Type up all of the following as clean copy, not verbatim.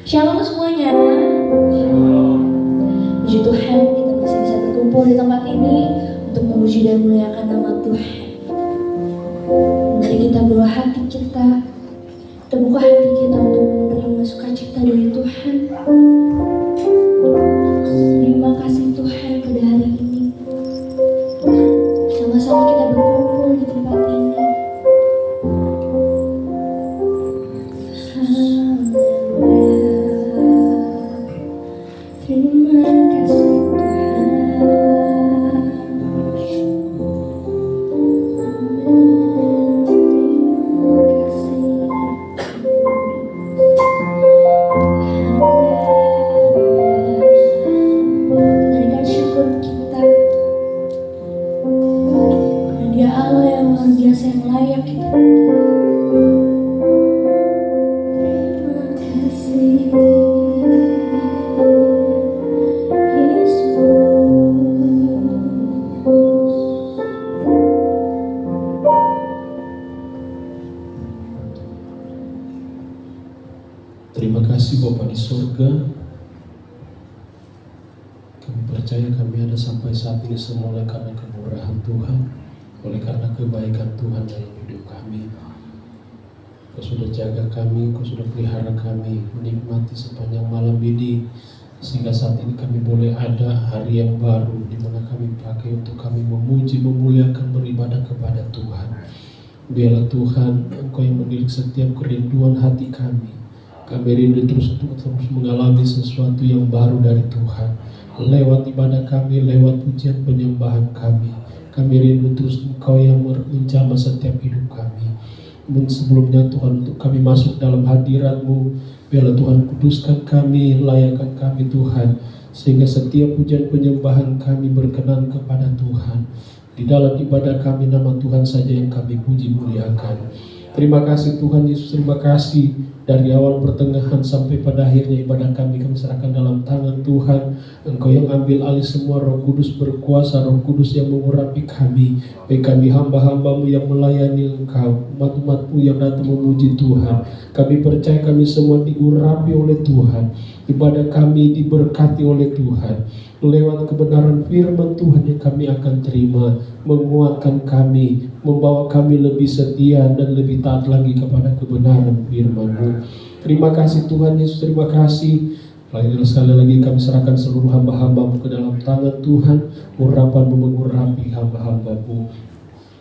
Shalom semuanya. Puji Tuhan, kita masih bisa berkumpul di tempat ini untuk memuji dan memuliakan nama Tuhan. Mari kita bawa hati kita buka hati kita untuk menerima sukacita dari Tuhan. Terima kasih Tuhan pada hari ini. Sama-sama kita berkumpul di tempat ini. Terima kasih Bapa di surga, kami percaya kami ada sampai saat ini semua oleh karena kemurahan Tuhan, oleh karena kebaikan Tuhan dalam hidup kami. Kau sudah jaga kami, Kau sudah pelihara kami, menikmati sepanjang malam ini, sehingga saat ini kami boleh ada hari yang baru, di mana kami pakai untuk kami memuji, memuliakan, beribadah kepada Tuhan. Biarlah Tuhan, Engkau yang menilik setiap kerinduan hati kami. Kami rindu terus mengalami sesuatu yang baru dari Tuhan. Lewat ibadah kami, lewat pujian penyembahan kami. Kami rindu terus Engkau yang menjamah setiap hidup kami. Sebelumnya Tuhan, untuk kami masuk dalam hadirat-Mu, biarlah Tuhan kuduskan kami, layakkan kami Tuhan, sehingga setiap pujian penyembahan kami berkenan kepada Tuhan. Di dalam ibadah kami, nama Tuhan saja yang kami puji muliakan. Terima kasih Tuhan Yesus, terima kasih dari awal pertengahan sampai pada akhirnya ibadah kami serahkan dalam tangan Tuhan. Engkau yang ambil alih semua, Roh Kudus berkuasa, Roh Kudus yang mengurapi kami. Baik kami hamba-hambamu yang melayani Engkau, umat-umatmu yang datang memuji Tuhan. Kami percaya kami semua diurapi oleh Tuhan. Ibadah kami diberkati oleh Tuhan. Lewat kebenaran firman Tuhan yang kami akan terima, menguatkan kami, membawa kami lebih setia dan lebih taat lagi kepada kebenaran firman-Mu. Terima kasih Tuhan Yesus, terima kasih. Sekali lagi kami serahkan seluruh hamba-hamba-Mu ke dalam tangan Tuhan. Urapan-Mu mengurapi hamba-hamba-Mu.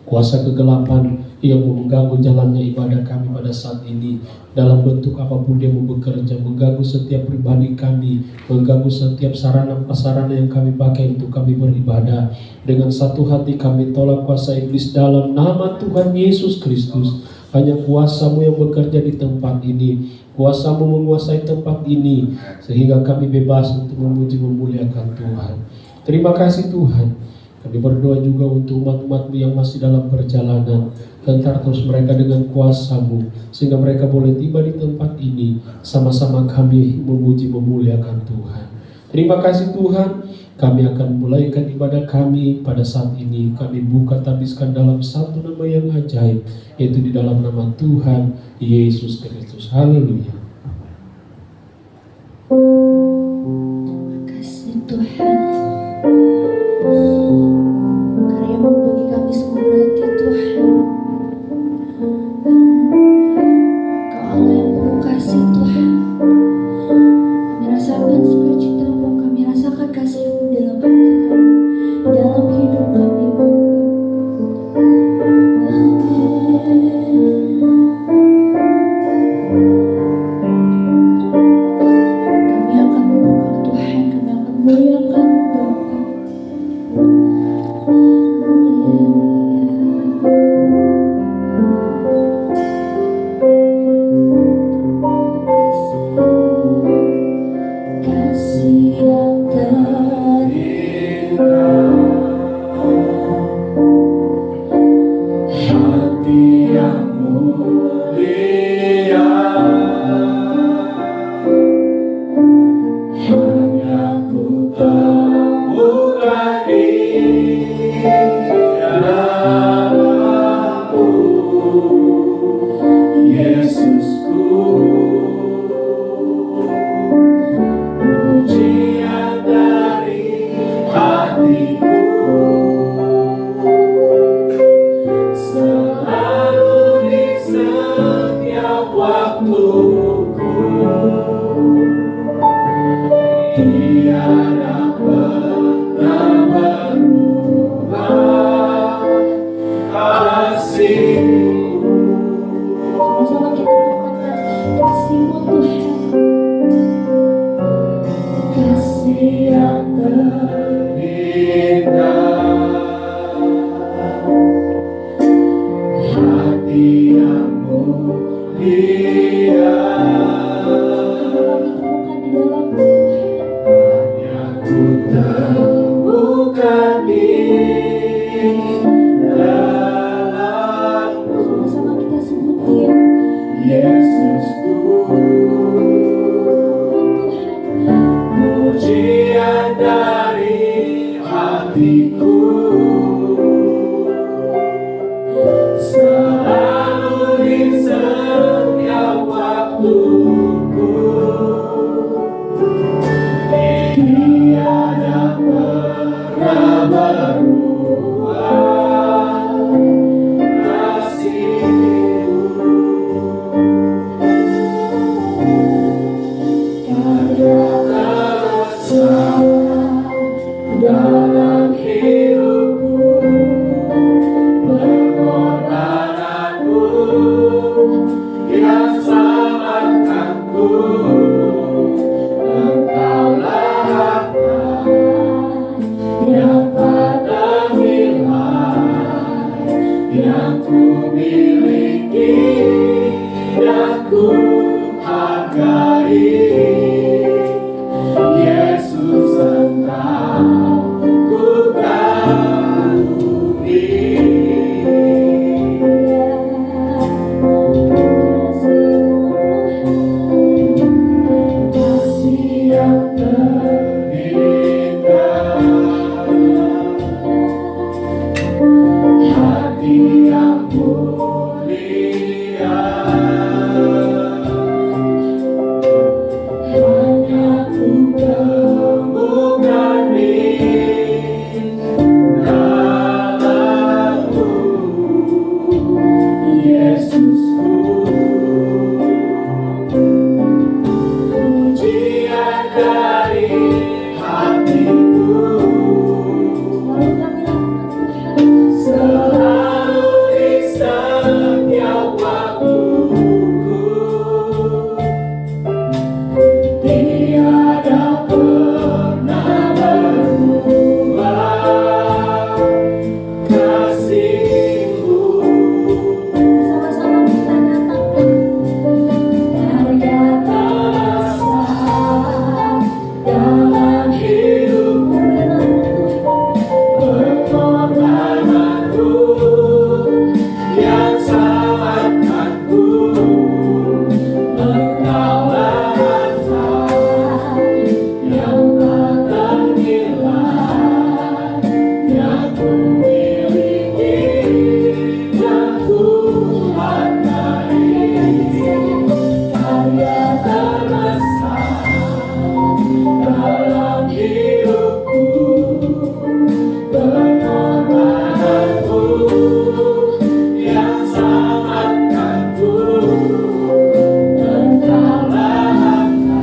Kuasa kegelapan yang mengganggu jalannya ibadah kami pada saat ini, dalam bentuk apapun dia bekerja, mengganggu setiap pribadi kami, mengganggu setiap sarana-prasarana yang kami pakai untuk kami beribadah. Dengan satu hati kami tolak kuasa iblis dalam nama Tuhan Yesus Kristus. Hanya kuasa-Mu yang bekerja di tempat ini, kuasa-Mu menguasai tempat ini, sehingga kami bebas untuk memuji memuliakan Tuhan. Terima kasih Tuhan. Kami berdoa juga untuk umat-umat-Mu yang masih dalam perjalanan. Hantar terus mereka dengan kuasa-Mu, sehingga mereka boleh tiba di tempat ini. Sama-sama kami memuji memuliakan Tuhan. Terima kasih Tuhan. Kami akan mulaikan ibadah kami pada saat ini. Kami buka tabiskan dalam satu nama yang ajaib, yaitu di dalam nama Tuhan Yesus Kristus. Haleluya. Terima kasih Tuhan. Karya-Mu bagi kami semua berarti Tuhan. Kau Allah yang penuh kasih Tuhan. Kami rasakan sukacita-Mu, kami rasakan kasih-Mu dalam hati kami, dalam hidup kami Bapa. Kami akan membuka Tuhan, kami akan memuliakan temukan di dalammu. Sama-sama kita sebutin Yesusku, pujian dari hatiku, selalu di setiap waktuku. Tiada pernah berubah kasih-Mu. Dalam hidupku, pengorbananmu yang selamatkanku. Engkaulah harta yang tak ternilai, yang ku miliki dan ku hargai. Yesus, Engkau ku kagumi. Kasih yang terindah, hati yang mulia, hanya ku temukan di dalammu. Yesusku, pujian dari hatiku, selalu di setiap waktuku. Tiada pernah berubah kasih-Mu. sama-sama kita nyatakan karya terbesar dalam Hidupku, pengorbananku yang selamatkanku. Engkaulah harta yang tak ternilai, yang ku miliki dan ku hargai. Karya terbesar dalam hidupku, pengorbananmu yang selamatkanku. Engkaulah harta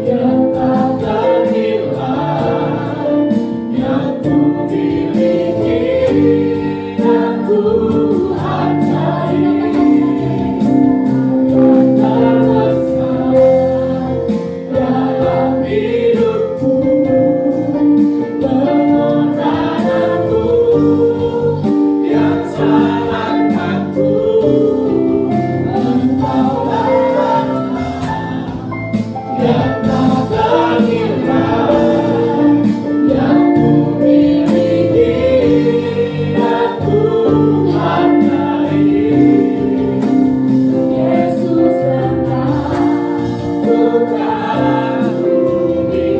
yang tak ternilai, yang ku miliki dan ku hargai. Terbesar dalam hidupku, pengorbananmu yang selamatkanku. Engkaulah harta yang tak ternilai, yang ku miliki dan ku hargai. Yesus, Engkau ku kagumi.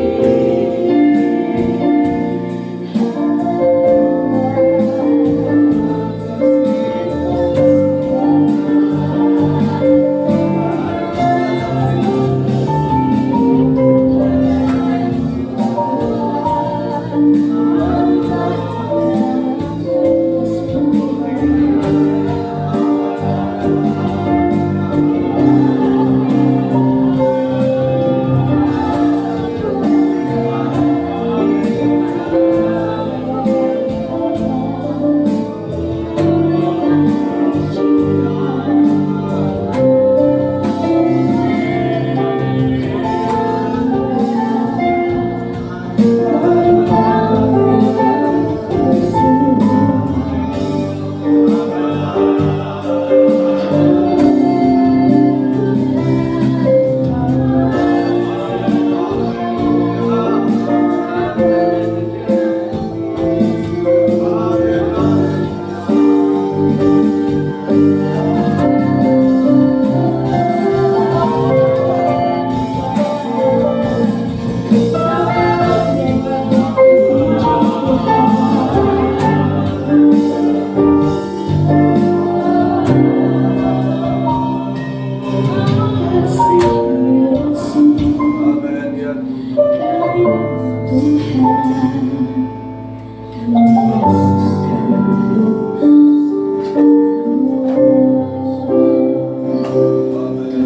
Tuhan, kami merasakan Kau Allah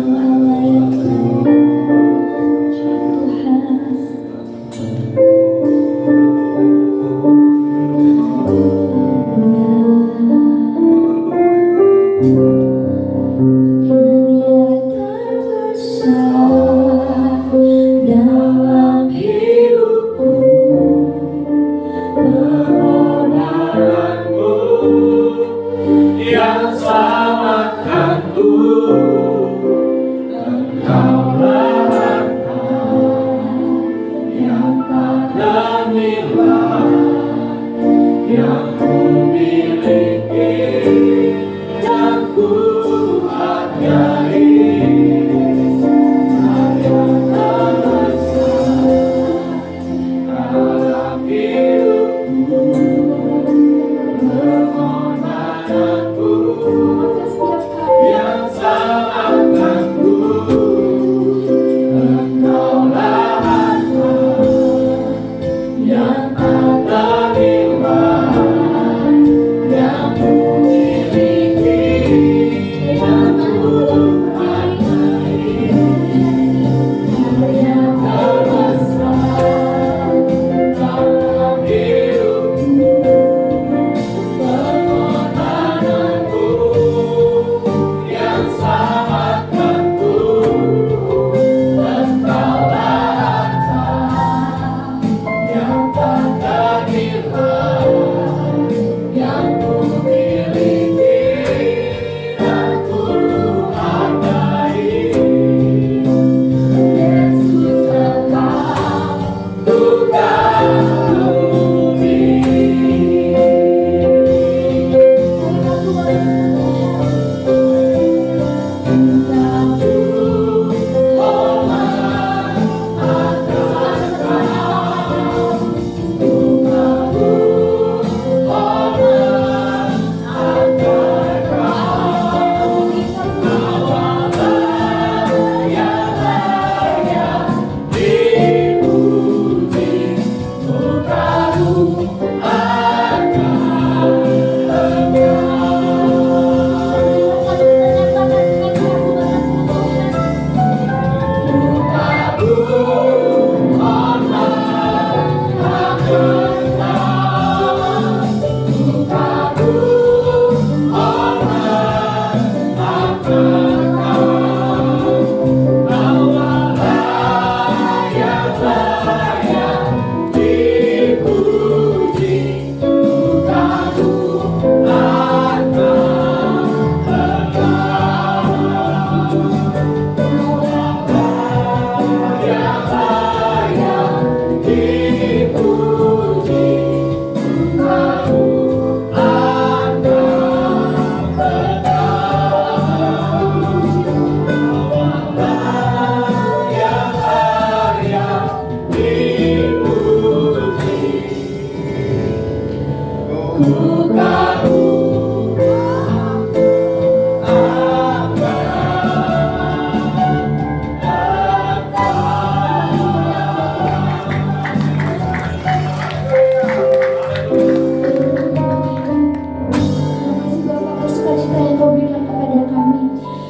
yang baik, Tuhan. Dalam hidupku, permohonanku yang selamatkanku, Engkaulah yang tak ternilai, yang ku miliki dan ku hargai.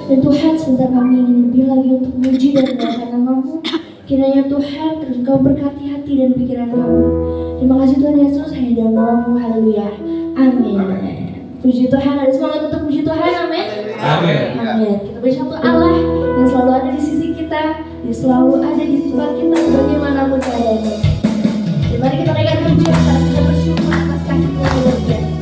Dan Tuhan, sebentar kami ingin lebih lagi untuk memuji dan memuliakan nama-Mu. Kiranya Tuhan terus Engkau berkati hati dan pikiran kami. Terima kasih Tuhan Yesus, hanya dalam nama-Mu, haleluya, amin. Puji Tuhan, ada semangat untuk puji Tuhan, amin. Amin. Amin. Kita bersatu Allah yang selalu ada di sisi kita, yang selalu ada di tempat kita bagaimanapun keadaannya. Dan mari kita naikkan pujian karena kita bersyukur atas kasih-Mu yang luar biasa.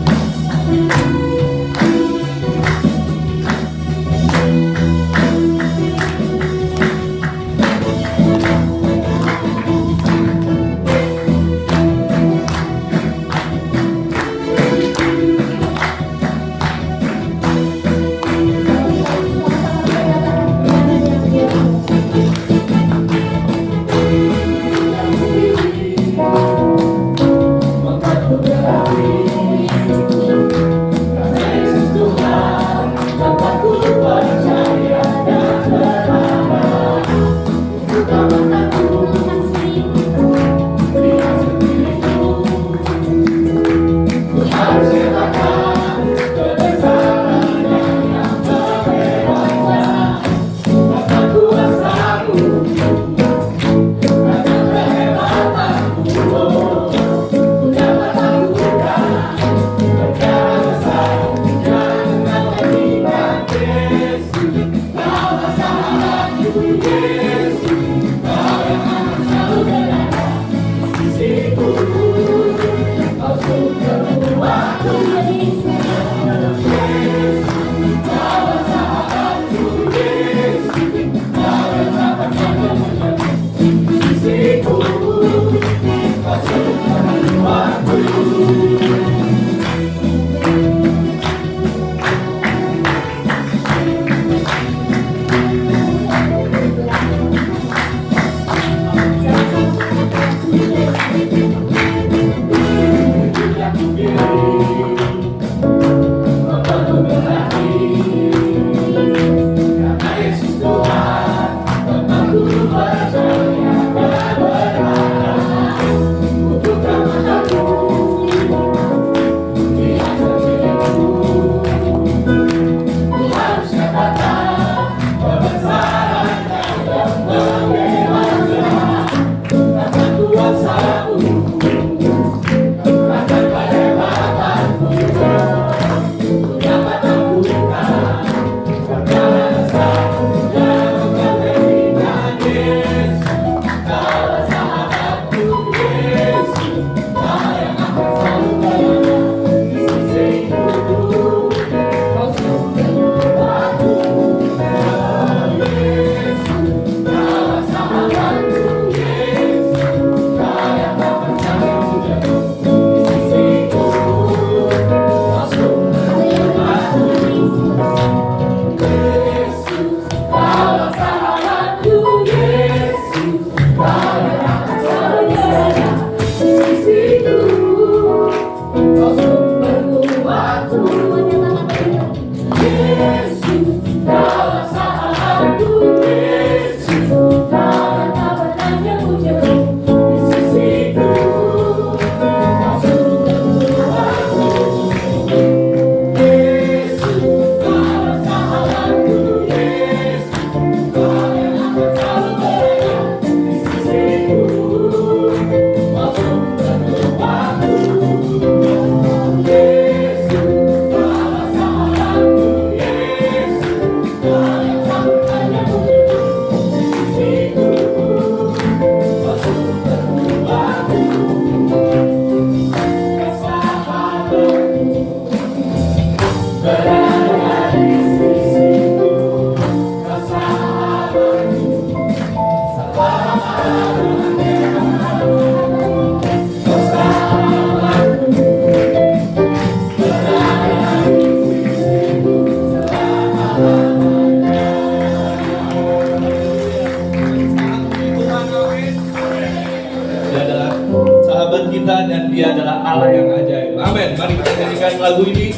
kita dan Dia adalah Allah yang ajaib. Amin. Mari kita nyanyikan lagu ini.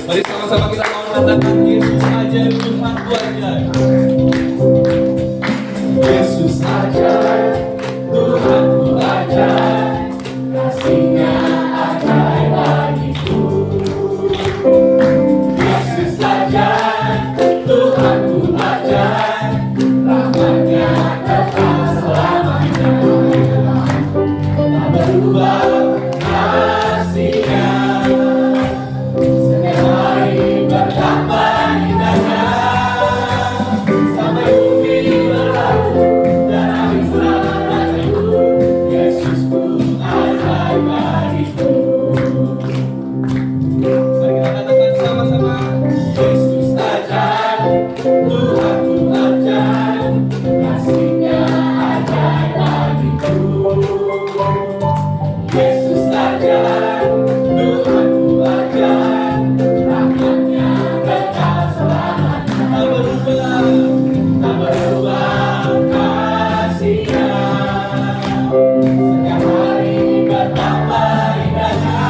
Mari sama-sama kita mengatakan Yesus ajaib, Tuhanku ajaib. Yesus ajaib, Tuhanku ajaib, kasih-Nya ajaib bagiku. Yesus ajaib, Tuhanku ajaib, rahmat-Nya kekal selamanya. Tak berubah kasih-Nya, setiap hari bertambah indahnya. Sampai bumi berlalu dan habis rahmat-Nya, Yesusku ajaib bagiku. Mari kita katakan sama-sama, Yesus ajaib, Tuhanku ajaib, kasih-Nya ajaib bagiku. Yesus ajaib, Tuhanku ajaib, rahmat-Nya kekal selamanya. Tak berubah, tak berubah kasih-Nya, setiap hari bertambah indahnya.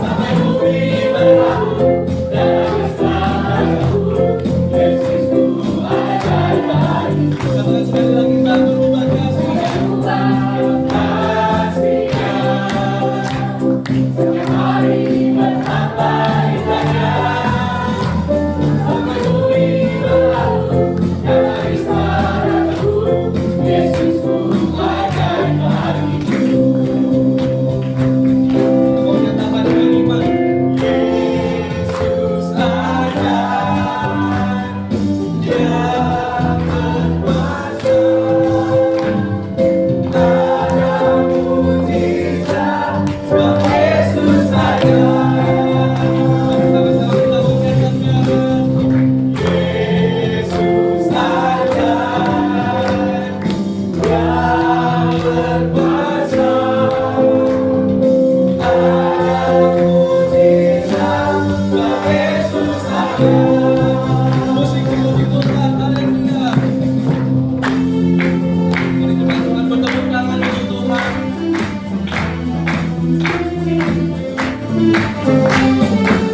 Sampai bumi berlalu dan habis rahmat-Nya, Yesusku ajaib bagiku. Katakan sekali lagi, tak berubah kasih-Nya, kasih-Nya, setiap hari bertambah indahnya. Sampai bumi berlalu dan habis rahmat-Nya, Yesusku ajaib bagiku. Kau nyatakan dengan iman, Yesus ajaib, Dia berkuasa. Ada mujizat sebab Yesus ajaib. Sama-sama kita menyanyikannya. Yesus ajaib, Dia berkuasa. Ada mujizat sebab Yesus ajaib. Musik dipuji Tuhan, haleluya. Mari kita Tuhan bertepuk tangan untuk Tuhan.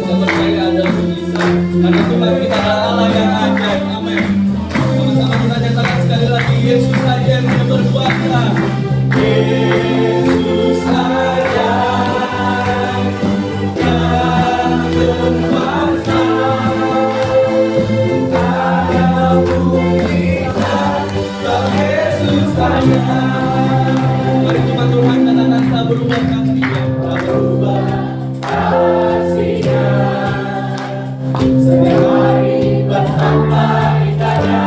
Kita percaya ada mujizat karena Tuhan kita adalah Allah yang ajaib. Amin. Sama-sama kita nyatakan sekali lagi, Yesus ajaib, Dia berkuasa. Yesus ajaib, Dia berkuasa. Ada mujizat sebab Yesus ajaib. Mari cuma Tuhan katakan, tak berubah kasih-Nya, tak berubah kasih-Nya, setiap hari bertambah indahnya.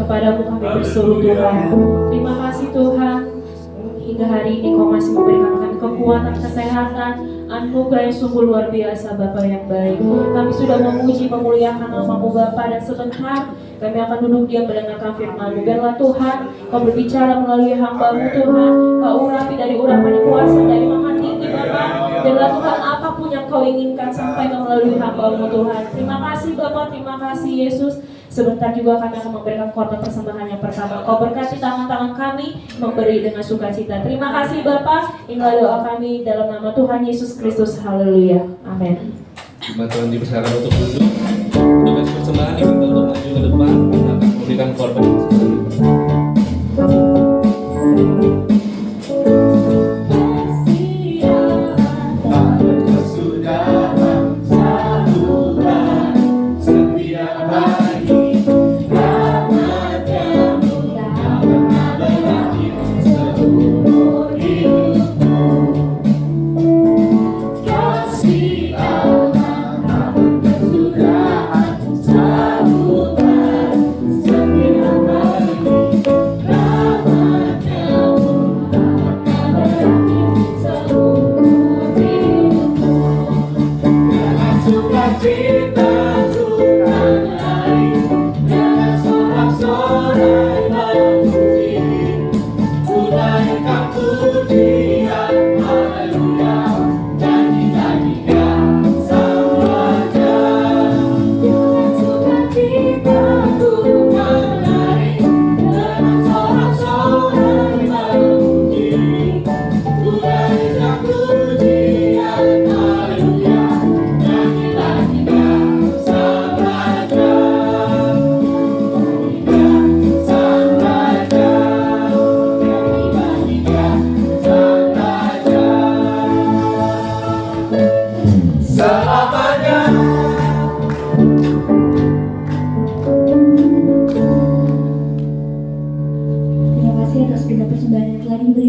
Kepadamu kami berseru Tuhan. Terima kasih Tuhan, hingga hari ini Kau masih memberikan kami kekuatan, kesehatan, anugerah yang sungguh luar biasa Bapa yang baik. Kami sudah memuji, memuliakan nama-Mu Bapa, dan sebentar kami akan duduk diam mendengarkan firman-Mu. Biarlah Tuhan Kau berbicara melalui hamba-Mu Tuhan. Kau urapi dari urapan yang kuasa dari Maha Tinggi Bapa. Biarlah Tuhan apapun yang Kau inginkan sampaikan melalui hamba-Mu Tuhan. Terima kasih Bapa, terima kasih Yesus. Sebentar juga kami akan memberikan korban persembahan yang pertama. Kau berkati tangan-tangan kami memberi dengan sukacita. Terima kasih Bapa. Inilah doa kami dalam nama Tuhan Yesus Kristus. Haleluya. Amin. Jemaat Tuhan dipersilakan untuk duduk. Tugas persembahan diminta untuk maju ke depan. Kita akan memberikan korban persembahan.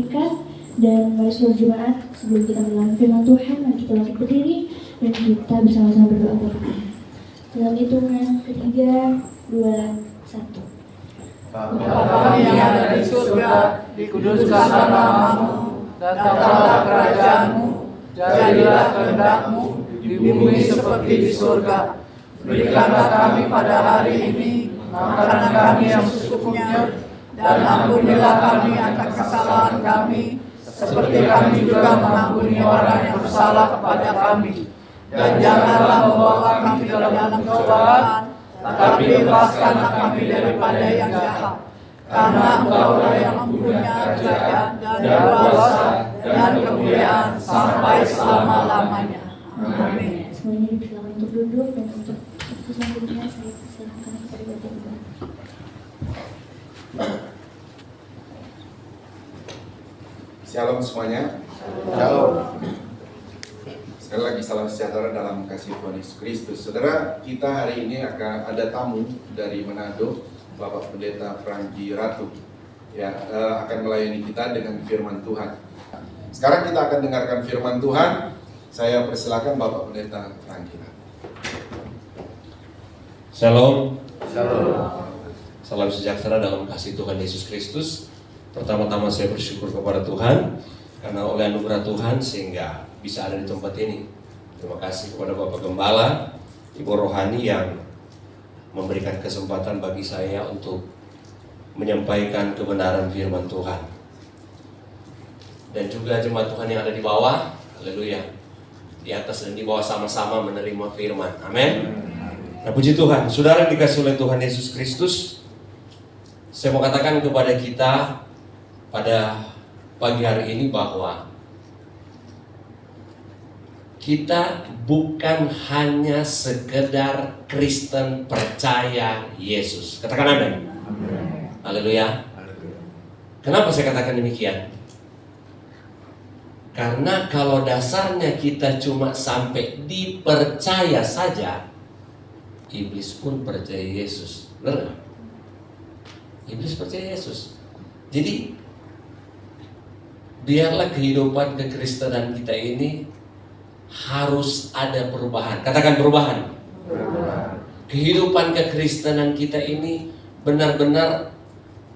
diikat. Dan mari seluruh jemaat, sebelum kita mendengar firman Tuhan, mari kita bangkit berdiri dan kita bersama-sama berdoa bagi. Dalam hitungan 3, 2, 1. Bapa kami yang ada di surga, dikuduskanlah namamu, datanglah kerajaanmu, jadilah kehendak-mu di bumi seperti di surga. Berikanlah kami pada hari ini makanan kami yang secukupnya, dan ampunilah kami atas kesalahan kami, seperti kami juga mengampuni orang yang bersalah kepada kami. Dan janganlah membawa kami dalam cobaan, tetapi bebaskanlah kami daripada yang jahat. Karena Engkau-lah yang mempunyai kerajaan dan kuasa dan kemuliaan sampai selama-lamanya. Amin. Semuanya dipersilakan untuk duduk dan untuk selanjutnya saya persilakan kepada Bapak Ibu. Shalom semuanya. Shalom. Sekali lagi salam sejahtera dalam kasih Tuhan Yesus Kristus. Saudara, kita hari ini akan ada tamu dari Manado, Bapak Pendeta Franky Ratu, ya, akan melayani kita dengan firman Tuhan. Sekarang kita akan dengarkan firman Tuhan. Saya persilakan Bapak Pendeta Franky Ratu. Shalom. Shalom. Salam sejahtera dalam kasih Tuhan Yesus Kristus. Pertama-tama saya bersyukur kepada Tuhan karena oleh anugerah Tuhan sehingga bisa ada di tempat ini. Terima kasih kepada Bapak Gembala, Ibu Rohani yang memberikan kesempatan bagi saya untuk menyampaikan kebenaran firman Tuhan. Dan juga jemaat Tuhan yang ada di bawah, haleluya. Di atas dan di bawah sama-sama menerima firman. Amin. Nah, puji Tuhan, saudara dikasih oleh Tuhan Yesus Kristus. Saya mau katakan kepada kita pada pagi hari ini bahwa kita bukan hanya sekedar Kristen percaya Yesus. Katakan amin. Haleluya. Kenapa saya katakan demikian? Karena kalau dasarnya kita cuma sampai dipercaya saja, iblis pun percaya Yesus. Benar gak? Iblis percaya Yesus. Jadi biarlah kehidupan kekristenan kita ini harus ada perubahan. Katakan perubahan. Kehidupan kekristenan kita ini benar-benar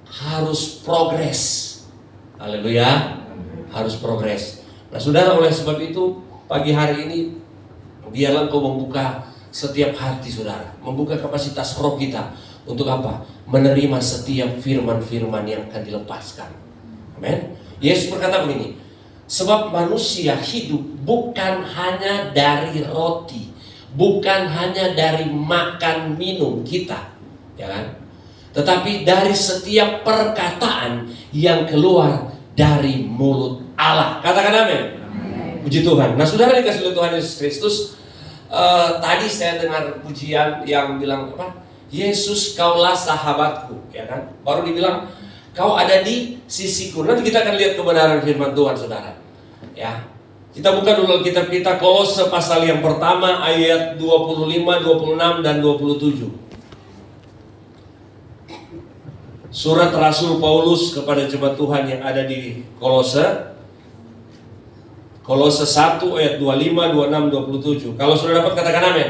harus progres. Haleluya. Harus progres. Nah, saudara, oleh sebab itu pagi hari ini biarlah engkau membuka setiap hati saudara, membuka kapasitas roh kita untuk apa? Menerima setiap firman-firman yang akan dilepaskan. Amin. Yesus berkata begini, sebab manusia hidup bukan hanya dari roti, bukan hanya dari makan minum kita, ya kan? Tetapi dari setiap perkataan yang keluar dari mulut Allah. Katakan amin. Puji Tuhan. Nah, saudara dikasih oleh Tuhan Yesus Kristus, tadi saya dengar pujian yang bilang apa? Yesus, kaulah sahabatku, ya kan? Baru dibilang kau ada di sisiku. Nanti kita akan lihat kebenaran firman Tuhan, saudara. Ya. Kita buka dulu Alkitab kita, Kolose pasal yang pertama ayat 25, 26 dan 27. Surat Rasul Paulus kepada jemaat Tuhan yang ada di Kolose. Kolose 1 ayat 25, 26, 27. Kalau sudah dapat katakan amin.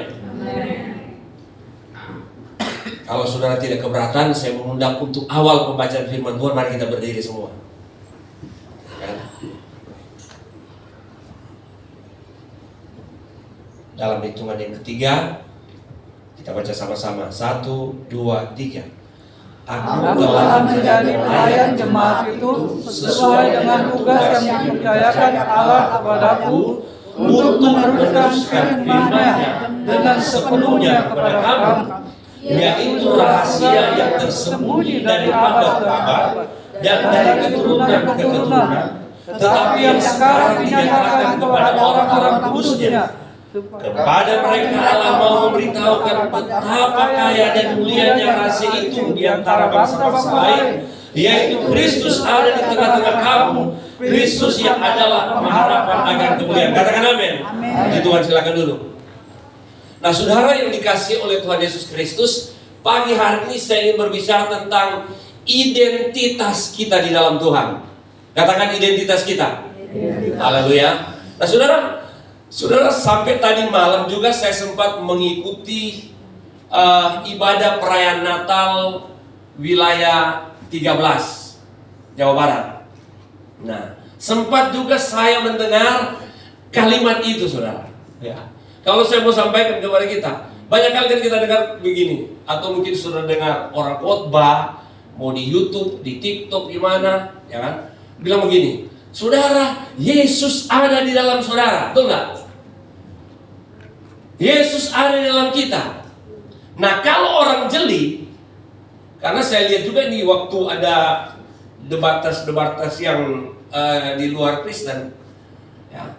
Kalau saudara tidak keberatan, saya mengundang untuk awal pembacaan firman Tuhan. Mari kita berdiri semua. Dalam hitungan yang ketiga, kita baca sama-sama. 1, 2, 3. Aku telah menjadi pelayan jemaat itu sesuai dengan tugas yang dipercayakan Allah kepadaku untuk meneruskan firman-Nya dengan sepenuhnya kepada kamu, yaitu rahasia yang tersembunyi dari abad ke abad dan dari keturunan ke keturunan, tetapi yang sekarang dinyatakan kepada orang-orang kudusnya. Kepada mereka Allah mau memberitahukan betapa kaya dan mulianya rahasia itu di antara bangsa-bangsa lain, yaitu Kristus ada di tengah-tengah kamu, Kristus yang adalah pengharapan akan kemuliaan. Katakan amin. Puji Tuhan, silakan duduk. Nah, saudara yang dikasihi oleh Tuhan Yesus Kristus, pagi hari ini saya ingin berbicara tentang identitas kita di dalam Tuhan. Katakan identitas kita. Haleluya. Nah saudara sampai tadi malam juga saya sempat mengikuti ibadah perayaan Natal wilayah 13 Jawa Barat. Nah, sempat juga saya mendengar kalimat itu, saudara. Ya. Kalau saya mau sampaikan kepada kita, banyak kali kan kita dengar begini, atau mungkin sudah dengar orang khotbah, mau di YouTube, di TikTok, di mana, ya kan? Bilang begini, saudara, Yesus ada di dalam saudara, betul nggak? Yesus ada di dalam kita. Nah, kalau orang jeli, karena saya lihat juga ini waktu ada debatas yang di luar Kristen, ya,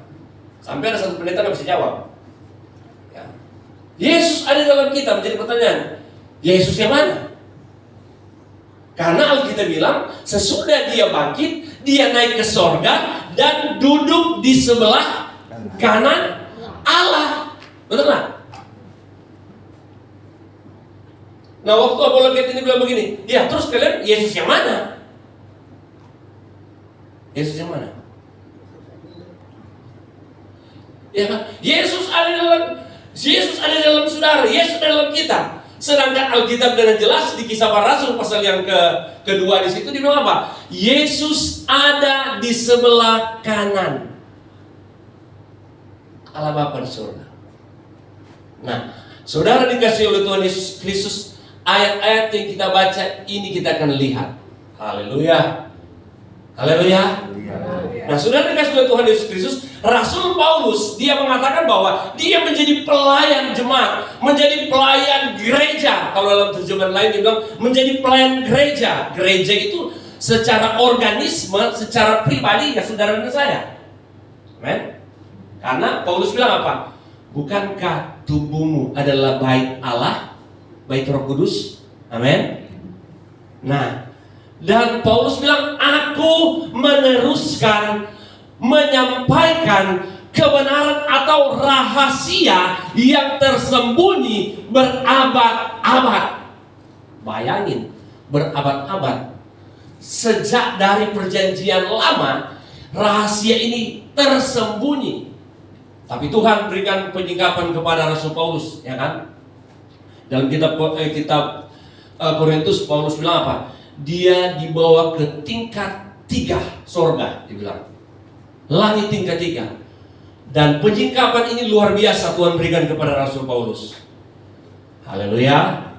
sampai ada satu pendeta yang bisa jawab. Ya. Yesus ada dalam kita, menjadi pertanyaan, Yesus yang mana? Karena Alkitab bilang, sesudah dia bangkit, dia naik ke sorga dan duduk di sebelah kanan Allah. Betul nggak? Nah, waktu apologet ini bilang begini, ya terus kalian Yesus yang mana? Yesus yang mana? Ya kan? Yesus ada dalam saudara, Yesus ada dalam kita. Sedangkan Alkitab dengan jelas di Kisah Para Rasul pasal yang kedua di situ dibilang apa? Yesus ada di sebelah kanan Allah Bapa di surga. Nah, saudara dikasih oleh Tuhan Yesus Kristus, ayat-ayat yang kita baca ini kita akan lihat. Haleluya. Haleluya. Nah, saudara dikasih oleh Tuhan Yesus Kristus, Rasul Paulus dia mengatakan bahwa dia menjadi pelayan jemaat, menjadi pelayan gereja. Kalau dalam terjemahan lain dia bilang menjadi pelayan gereja. Gereja itu secara organisme, secara pribadi ya saudara dan saya. Amen. Karena Paulus bilang apa? Bukankah tubuhmu adalah bait Allah, bait Roh Kudus? Amin. Nah, dan Paulus bilang, aku meneruskan, menyampaikan kebenaran atau rahasia yang tersembunyi berabad-abad. Bayangin, berabad-abad. Sejak dari perjanjian lama, rahasia ini tersembunyi. Tapi Tuhan berikan penyingkapan kepada Rasul Paulus, ya kan? Dalam kitab Korintus, Paulus bilang apa? Dia dibawa ke tingkat 3 sorga, dibilang langit tingkat 3. Dan penyingkapan ini luar biasa Tuhan berikan kepada Rasul Paulus. Haleluya.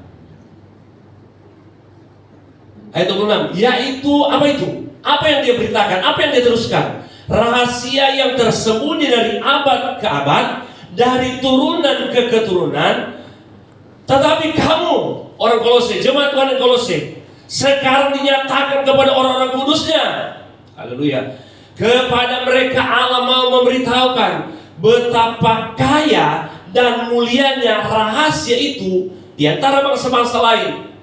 Ayat 26, yaitu apa itu? Apa yang dia beritakan? Apa yang dia teruskan? Rahasia yang tersembunyi dari abad ke abad, dari turunan ke keturunan. Tetapi kamu, orang Kolose, jemaat Tuhan yang Kolose, sekarang dinyatakan kepada orang-orang kudusnya. Haleluya. Kepada mereka Allah mau memberitahukan betapa kaya dan mulianya rahasia itu di antara bangsa-bangsa lain,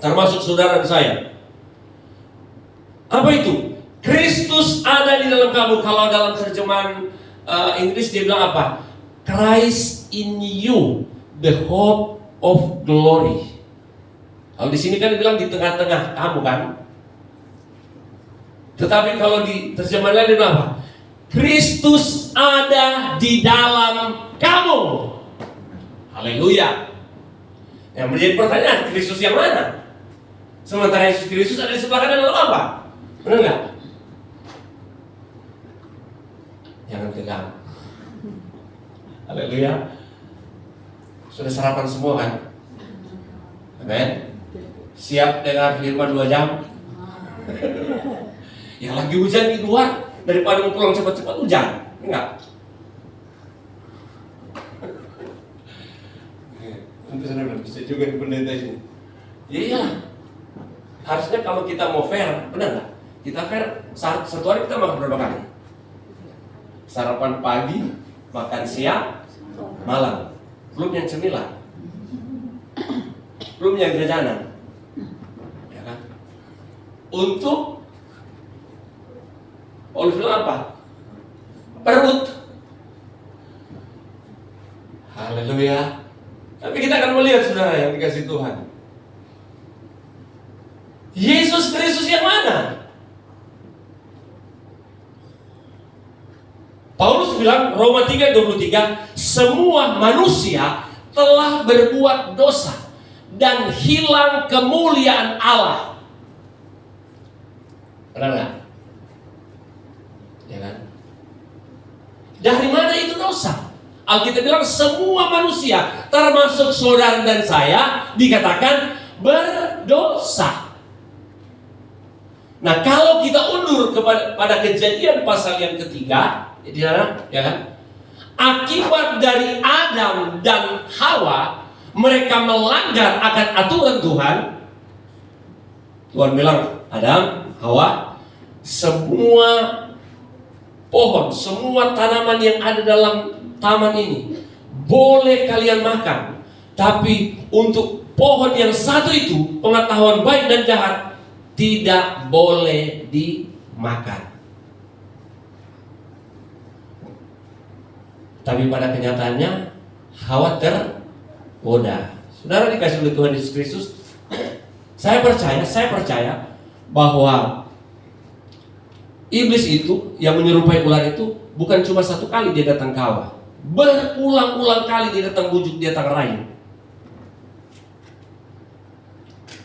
termasuk saudara dan saya. Apa itu? Kristus ada di dalam kamu. Kalau dalam terjemahan Inggris dia bilang apa? Christ in you, the hope of glory. Kalau di sini kan dibilang di tengah-tengah kamu kan. Tetapi kalau di terjemahan lain dia bilang apa? Kristus ada di dalam kamu. Haleluya. Yang menjadi pertanyaan, Kristus yang mana? Sementara Yesus Kristus ada di sebelah kanan lalu apa? Benar nggak? Jangan tegang. Haleluya. Sudah sarapan semua kan? Amen. Siap dengar firman 2 jam? Yang lagi hujan di luar, daripada mau pulang cepat-cepat hujan, enggak? Nanti saya bilang bisa juga di pendeta ini. Iya. Harusnya kalau kita mau fair, benar nggak? Kita fair, satu hari kita makan berapa kali? Sarapan pagi, makan siang, malam. Belum yang cemilan, belum yang jajanan, ya kan? Untuk Paulus bilang apa? Perut. Haleluya. Tapi kita akan melihat saudara yang dikasih Tuhan, Yesus Kristus yang mana? Paulus bilang Roma 3:23, semua manusia telah berbuat dosa dan hilang kemuliaan Allah. Benar nggak? Ya kan? Dari mana itu dosa? Alkitab bilang semua manusia, termasuk saudara dan saya, dikatakan berdosa. Nah, kalau kita undur pada Kejadian pasal yang ketiga, ya kan? Akibat dari Adam dan Hawa, mereka melanggar akan aturan Tuhan. Tuhan bilang, Adam, Hawa, semua pohon, semua tanaman yang ada dalam taman ini boleh kalian makan, tapi untuk pohon yang satu itu, pengetahuan baik dan jahat, tidak boleh dimakan. Tapi pada kenyataannya Hawa tergoda. Saudara dikasih oleh Tuhan Yesus Kristus, saya percaya bahwa iblis itu yang menyerupai ular itu bukan cuma satu kali dia datang ke Hawa, berulang-ulang kali dia datang bujuk, dia datang rayu.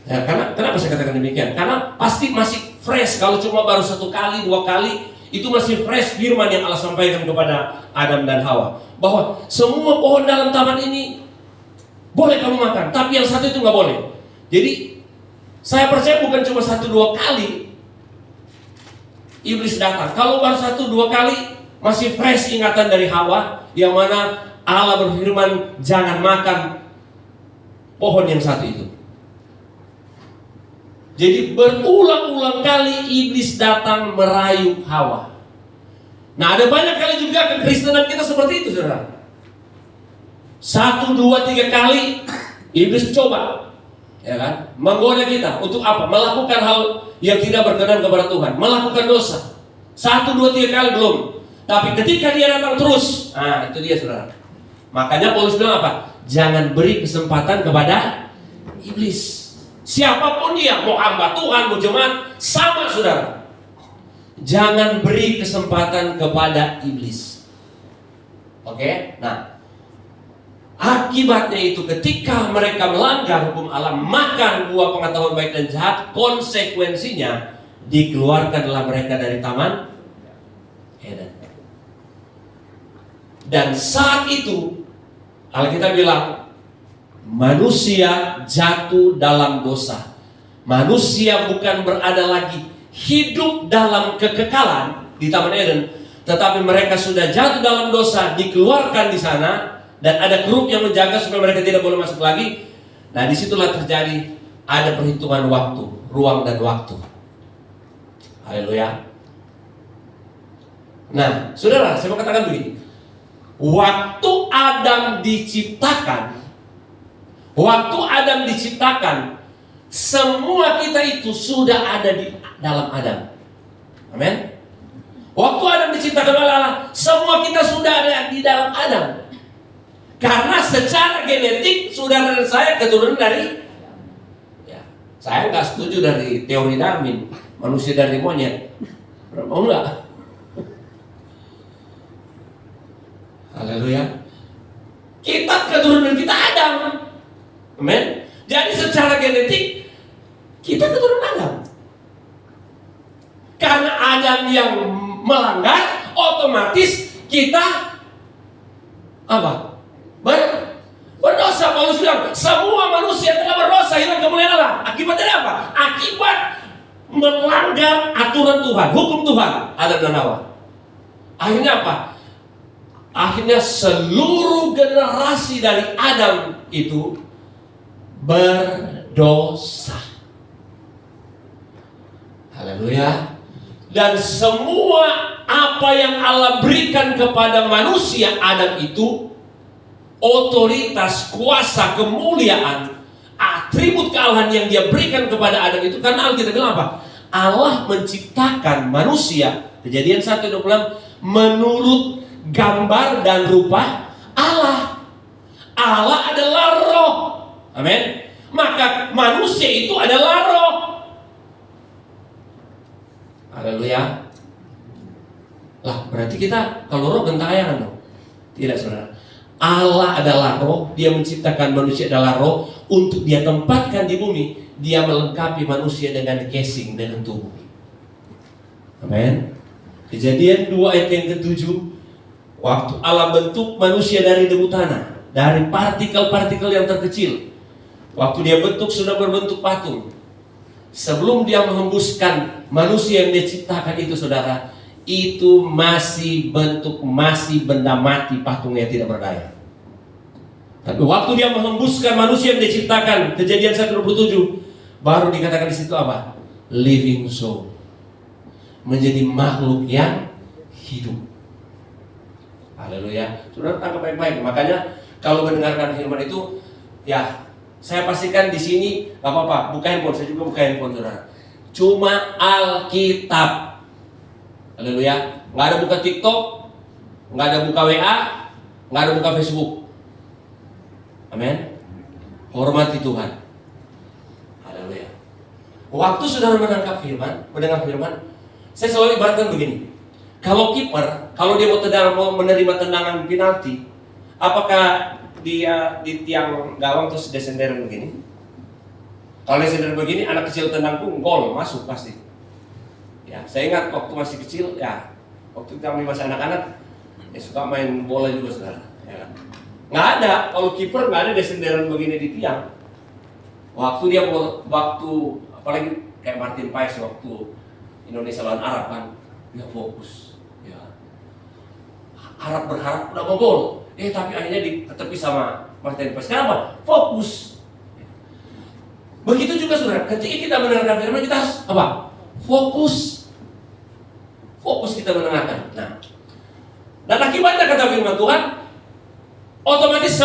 Ya, kenapa saya katakan demikian? Karena pasti masih fresh. Kalau cuma baru satu kali, dua kali, itu masih fresh firman yang Allah sampaikan kepada Adam dan Hawa, bahwa semua pohon dalam taman ini boleh kamu makan, tapi yang satu itu nggak boleh. Jadi saya percaya bukan cuma satu dua kali iblis datang. Kalau baru satu dua kali, masih fresh ingatan dari Hawa, yang mana Allah berfirman jangan makan pohon yang satu itu. Jadi berulang-ulang kali iblis datang merayu Hawa. Nah, ada banyak kali juga kekristenan kita seperti itu, saudara. 1, 2, 3 kali iblis coba, ya kan, menggoda kita untuk apa? Melakukan hal yang tidak berkenan kepada Tuhan, melakukan dosa. 1, 2, 3 kali belum. Tapi ketika dia datang terus, nah itu dia, saudara. Makanya Paulus bilang apa? Jangan beri kesempatan kepada iblis. Siapapun dia, mau hamba Tuhan, mau jemaat, sama, saudara. Jangan beri kesempatan kepada iblis. Oke? Nah, akibatnya itu ketika mereka melanggar hukum Allah, makan buah pengetahuan baik dan jahat, konsekuensinya dikeluarkanlah mereka dari taman Eden. Dan saat itu Alkitab bilang manusia jatuh dalam dosa. Manusia bukan berada lagi hidup dalam kekekalan di Taman Eden, tetapi mereka sudah jatuh dalam dosa, dikeluarkan di sana, dan ada grup yang menjaga supaya mereka tidak boleh masuk lagi. Nah, disitulah terjadi ada perhitungan waktu, ruang dan waktu. Haleluya. Nah, saudara, saya mau katakan begini. Waktu Adam diciptakan, semua kita itu sudah ada di dalam Adam. Amin. Waktu Adam diciptakan oleh Allah, semua kita sudah ada di dalam Adam. Karena secara genetik saudara dan saya keturunan dari, ya, saya nggak setuju dari teori Darwin, manusia dari monyet. Mau nggak? Haleluya. Kita keturunan kita Adam. Amin. Jadi secara genetik kita keturunan Adam. Karena Adam yang melanggar, otomatis kita apa? Berdosa. Paulus bilang semua manusia telah berdosa, hilang kemuliaan Allah. Akibatnya apa? Akibat melanggar aturan Tuhan, hukum Tuhan, Adam dan Hawa. Akhirnya apa? Akhirnya seluruh generasi dari Adam itu berdosa. Haleluya. Dan semua apa yang Allah berikan kepada manusia Adam itu, otoritas, kuasa, kemuliaan, atribut kealahan yang dia berikan kepada Adam itu, karena Alkitab bilang apa? Allah menciptakan manusia, Kejadian 1:26, menurut gambar dan rupa Allah. Allah adalah roh. Amin. Maka manusia itu adalah roh. Haleluya. Lah berarti kita kalau roh gentayangan dong? Tidak saudara. Allah adalah roh, dia menciptakan manusia adalah roh. Untuk dia tempatkan di bumi, dia melengkapi manusia dengan casing, dengan tubuh. Amin. Kejadian 2 ayat yang ke-7, waktu Allah bentuk manusia dari debu tanah, dari partikel-partikel yang terkecil. Waktu dia bentuk sudah berbentuk patung. Sebelum dia menghembuskan manusia yang dia ciptakan itu saudara, itu masih bentuk, masih benda mati, patungnya tidak berdaya. Tapi waktu dia menghembuskan manusia yang dia ciptakan, Kejadian 1:27, baru dikatakan di situ apa? Living soul. Menjadi makhluk yang hidup. Haleluya. Saudara tangkap baik-baik. Makanya kalau mendengarkan firman itu, ya saya pastikan di sini nggak apa-apa. Buka handphone, saya juga buka handphone saudara. Cuma Alkitab. Haleluya. Nggak ada buka TikTok, nggak ada buka WA, nggak ada buka Facebook. Amin. Hormati Tuhan. Haleluya. Waktu saudara menangkap firman, mendengar firman, saya selalu ibaratkan begini. Kalau kiper, kalau dia mau menerima tendangan penalti, apakah dia di tiang gawang terus dia senderan begini? Kalau dia senderan begini, anak kecil tendang pun gol, masuk pasti. Ya, saya ingat waktu masih kecil, ya, waktu kami masih anak-anak, ya suka main bola juga saudara. Ya. Nggak ada, kalau kiper nggak ada dia senderan begini di tiang. Waktu apalagi kayak Martin Paes waktu Indonesia lawan Arab kan, dia fokus. Ya. Arab berharap udah mau gol, tapi akhirnya ditepi sama Martin Paes. Kenapa? Fokus. Begitu juga saudara, ketika kita mendengarkan firman kita harus apa? Fokus. Fokus kita mendengarkan. Nah, dan akibatnya kata firman Tuhan, otomatis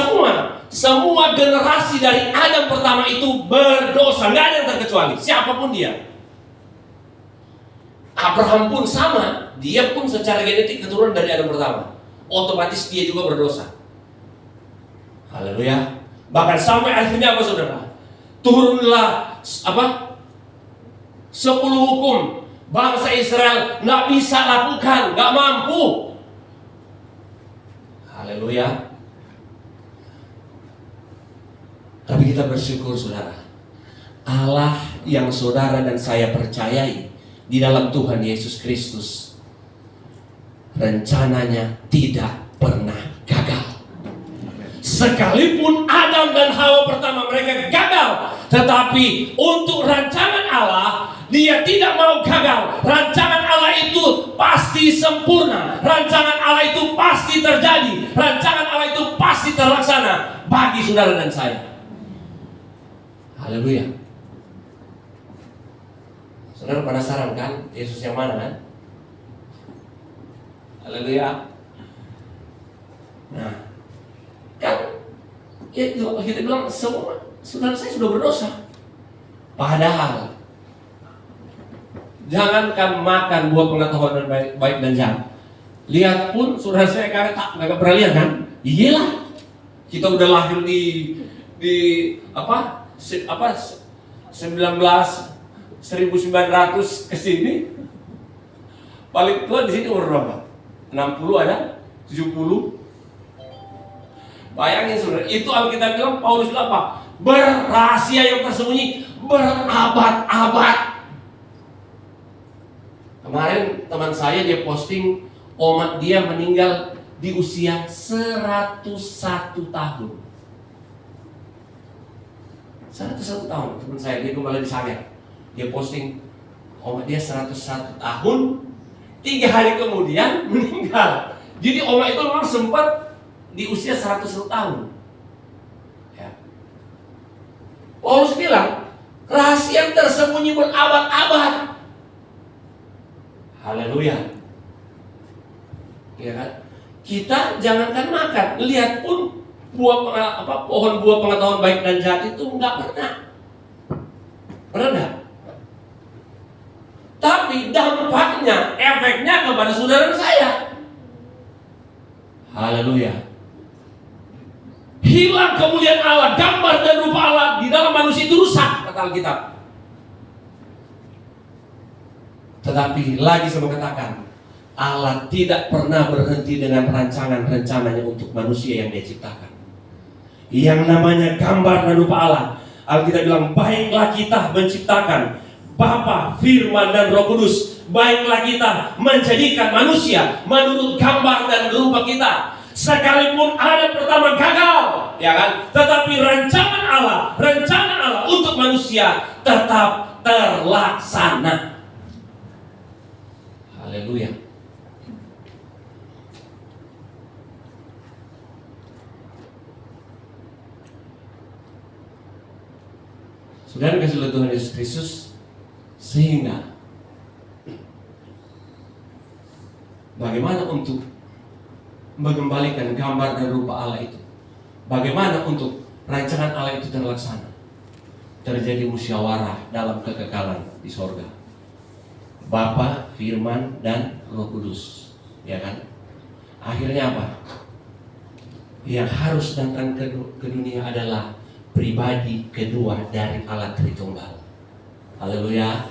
semua generasi dari Adam pertama itu berdosa, nggak ada yang terkecuali, siapapun dia. Abraham pun sama, dia pun secara genetik keturunan dari Adam pertama. Otomatis dia juga berdosa. Haleluya. Bahkan sampai akhirnya apa saudara? Turunlah 10 hukum bangsa Israel nggak bisa lakukan, nggak mampu. Haleluya. Tapi kita bersyukur saudara, Allah yang saudara dan saya percayai di dalam Tuhan Yesus Kristus, rencananya tidak pernah gagal. Sekalipun Adam dan Hawa pertama mereka gagal, tetapi untuk rancangan Allah, dia tidak mau gagal. Rancangan Allah itu pasti sempurna. Rancangan Allah itu pasti terjadi. Rancangan Allah itu pasti terlaksana bagi saudara dan saya. Haleluya. Saudara penasaran kan Yesus yang mana kan? Haleluya. Nah, kan ya, kita bilang semua saudara saya sudah berdosa. Padahal jangankan makan buah pengetahuan dan baik dan jahat, lihat pun saudara saya kagak pernah lihat kan? Iyalah, kita udah lahir di 1900 ke sini. Paling tua di sini umur berapa? 60 ada? 70? Bayangin saudara, itu Alkitab bilang, Paulus bilang apa? Berrahasia yang tersembunyi berabad-abad. Kemarin teman saya dia posting omak dia meninggal di usia 101 tahun. 101 tahun teman saya, dia kembali di Sangir. Dia posting omak dia 101 tahun, 3 hari kemudian meninggal. Jadi omak itu memang sempat di usia 101 tahun. Ya. Paulus bilang, rahasia yang tersembunyi berabad-abad. Haleluya. Ya kan? Kita jangankan makan, lihat pun pohon buah pengetahuan baik dan jahat itu enggak pernah. Pernah enggak? Tapi dampaknya, efeknya kepada saudara saya. Haleluya. Hilang kemuliaan Allah, gambar dan rupa Allah di dalam manusia itu rusak, kata Alkitab. Tetapi lagi saya mengatakan, Allah tidak pernah berhenti dengan rancangan-rencananya untuk manusia yang Dia ciptakan. Yang namanya gambar dan rupa Allah, Alkitab bilang, baiklah kita menciptakan Bapa, Firman, dan Roh Kudus. Baiklah kita menjadikan manusia menurut gambar dan rupa kita. Sekalipun ada pertama gagal, ya kan? Tetapi rencana Allah untuk manusia tetap terlaksana. Haleluya. Saudara kasih oleh Tuhan Yesus Kristus, sehingga bagaimana untuk mengembalikan gambar dan rupa Allah itu? Bagaimana untuk rancangan Allah itu terlaksana? Terjadi musyawarah dalam kekekalan di sorga. Bapa, Firman, dan Roh Kudus, ya kan? Akhirnya apa? Yang harus datang ke dunia adalah pribadi kedua dari Allah Tritunggal. Haleluya.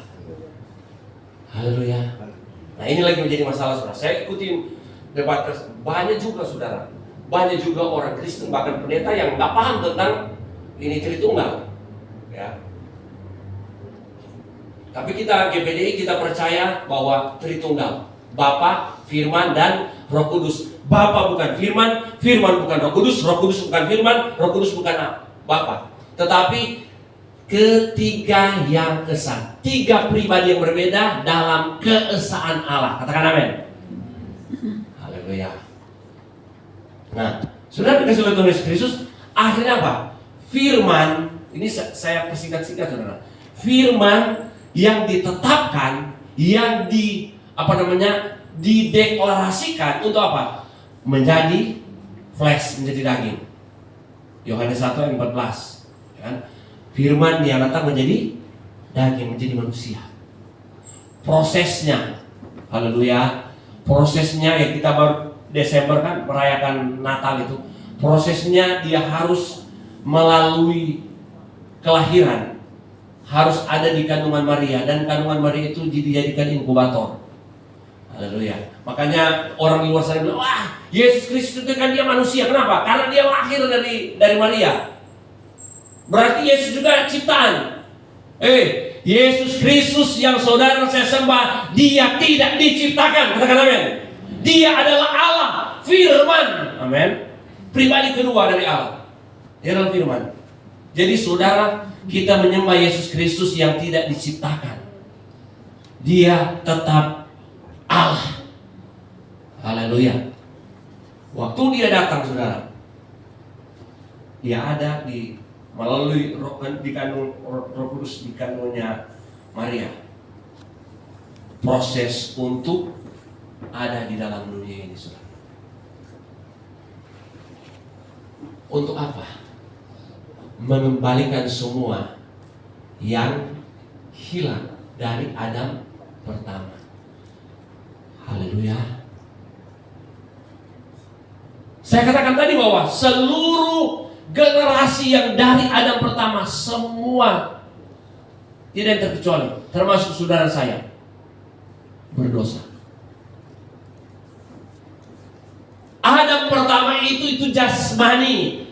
Haleluya. Nah, ini lagi menjadi masalah, saudara. Saya ikutin debat banyak juga, saudara. Banyak juga orang Kristen, bahkan pendeta yang nggak paham tentang ini Tritunggal, ya. Tapi kita GPDI, kita percaya bahwa Tritunggal, Bapa, Firman, dan Roh Kudus. Bapa bukan Firman, Firman bukan Roh Kudus bukan Firman, Roh Kudus bukan Bapa. Tetapi ketiga yang esa, tiga pribadi yang berbeda dalam keesaan Allah. Katakan amin. Haleluya. Nah, sudah dikasih oleh Tuhan Yesus Kristus, akhirnya apa? Firman, ini saya persingkat-singkat, saudara. Firman yang ditetapkan, yang dideklarasikan untuk apa? Menjadi flesh, menjadi daging. Yohanes 1 ayat 14, ya kan? Firman yang datang menjadi daging, menjadi manusia. Prosesnya, haleluya. Prosesnya ya, kita baru Desember kan merayakan Natal itu. Prosesnya dia harus melalui kelahiran, harus ada di kandungan Maria, dan kandungan Maria itu dijadikan inkubator. Haleluya. Makanya orang di luar sana bilang, wah, Yesus Kristus itu kan dia manusia. Kenapa? Karena dia lahir dari Maria. Berarti Yesus juga ciptaan. Yesus Kristus yang saudara saya sembah, dia tidak diciptakan. Katakan amin. Dia adalah Allah, Firman. Amin. Pribadi kedua dari Allah. Dia adalah Firman. Jadi saudara, kita menyembah Yesus Kristus yang tidak diciptakan. Dia tetap Allah. Haleluya. Waktu dia datang, saudara, dia ada melalui Roh Kudus di kandungnya Maria. Proses untuk ada di dalam dunia ini, saudara. Untuk apa? Mengembalikan semua yang hilang dari Adam pertama. Haleluya. Saya katakan tadi bahwa seluruh generasi yang dari Adam pertama, semua tidak terkecuali, termasuk saudara saya, berdosa. Adam pertama itu jasmani.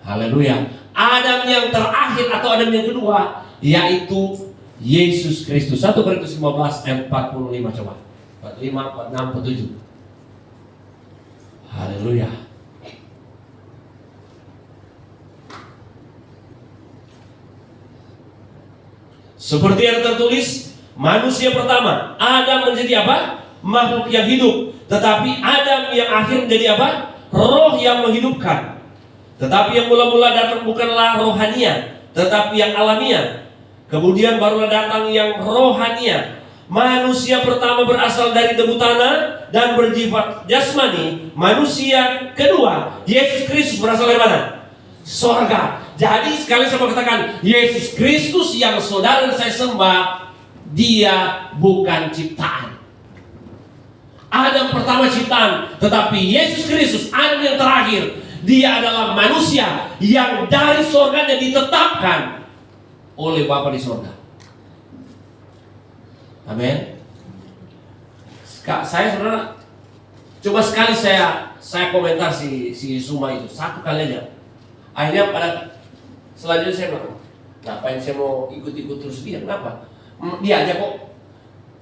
Haleluya. Adam yang terakhir atau Adam yang kedua yaitu Yesus Kristus. 1 Korintus 15 ayat 45, coba. 45, 46, 47. Haleluya. Seperti yang tertulis, manusia pertama, Adam menjadi apa? Makhluk yang hidup. Tetapi Adam yang akhir menjadi apa? Roh yang menghidupkan. Tetapi yang mula-mula datang bukanlah rohania, tetapi yang alamiah. Kemudian barulah datang yang rohania. Manusia pertama berasal dari debu tanah dan bersifat jasmani. Manusia kedua, Yesus Kristus, berasal dari mana? Sorga. Jadi sekali saya mau katakan, Yesus Kristus yang saudara saya sembah, dia bukan ciptaan. Adam pertama ciptaan, tetapi Yesus Kristus, Adam yang terakhir, dia adalah manusia yang dari sorganya ditetapkan oleh Bapa di sorga. Amin. Saya saudara Cuma sekali saya komentar si Suma itu, satu kali aja. Akhirnya pada selanjutnya saya bilang, ngapain saya mau ikut-ikut terus dia? Kenapa? Dia aja kok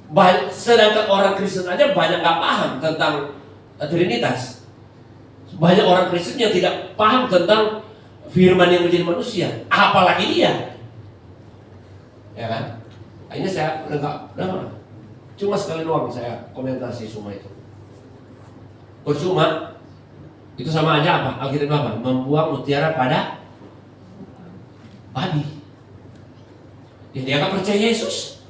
banyak, sedangkan orang Kristen aja banyak gak paham tentang Trinitas. Banyak orang Kristen yang tidak paham tentang firman yang menjadi manusia, apalagi dia. Ya kan? Akhirnya saya udah cuma sekali doang saya komentar si Suma itu. Percuma, itu sama aja apa? Alkitab apa? Membuang mutiara pada babi. Ya, dia gak percaya Yesus.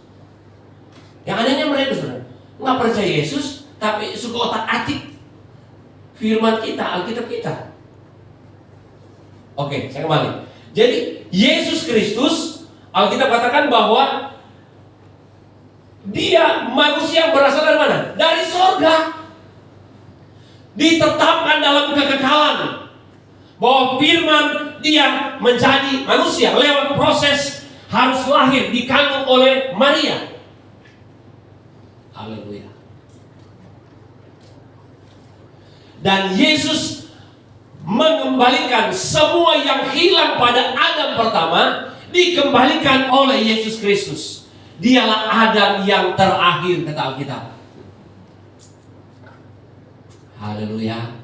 Yang adanya mereka saudara nggak percaya Yesus, tapi suka otak-atik firman kita, Alkitab kita. Oke, saya kembali. Jadi Yesus Kristus, Alkitab katakan bahwa dia manusia yang berasal dari mana? Dari sorga. Ditetapkan dalam kekekalan bahwa firman dia menjadi manusia lewat proses harus lahir, dikandung oleh Maria. Haleluya. Dan Yesus mengembalikan semua yang hilang pada Adam pertama, dikembalikan oleh Yesus Kristus. Dialah Adam yang terakhir, kata Alkitab. Haleluya.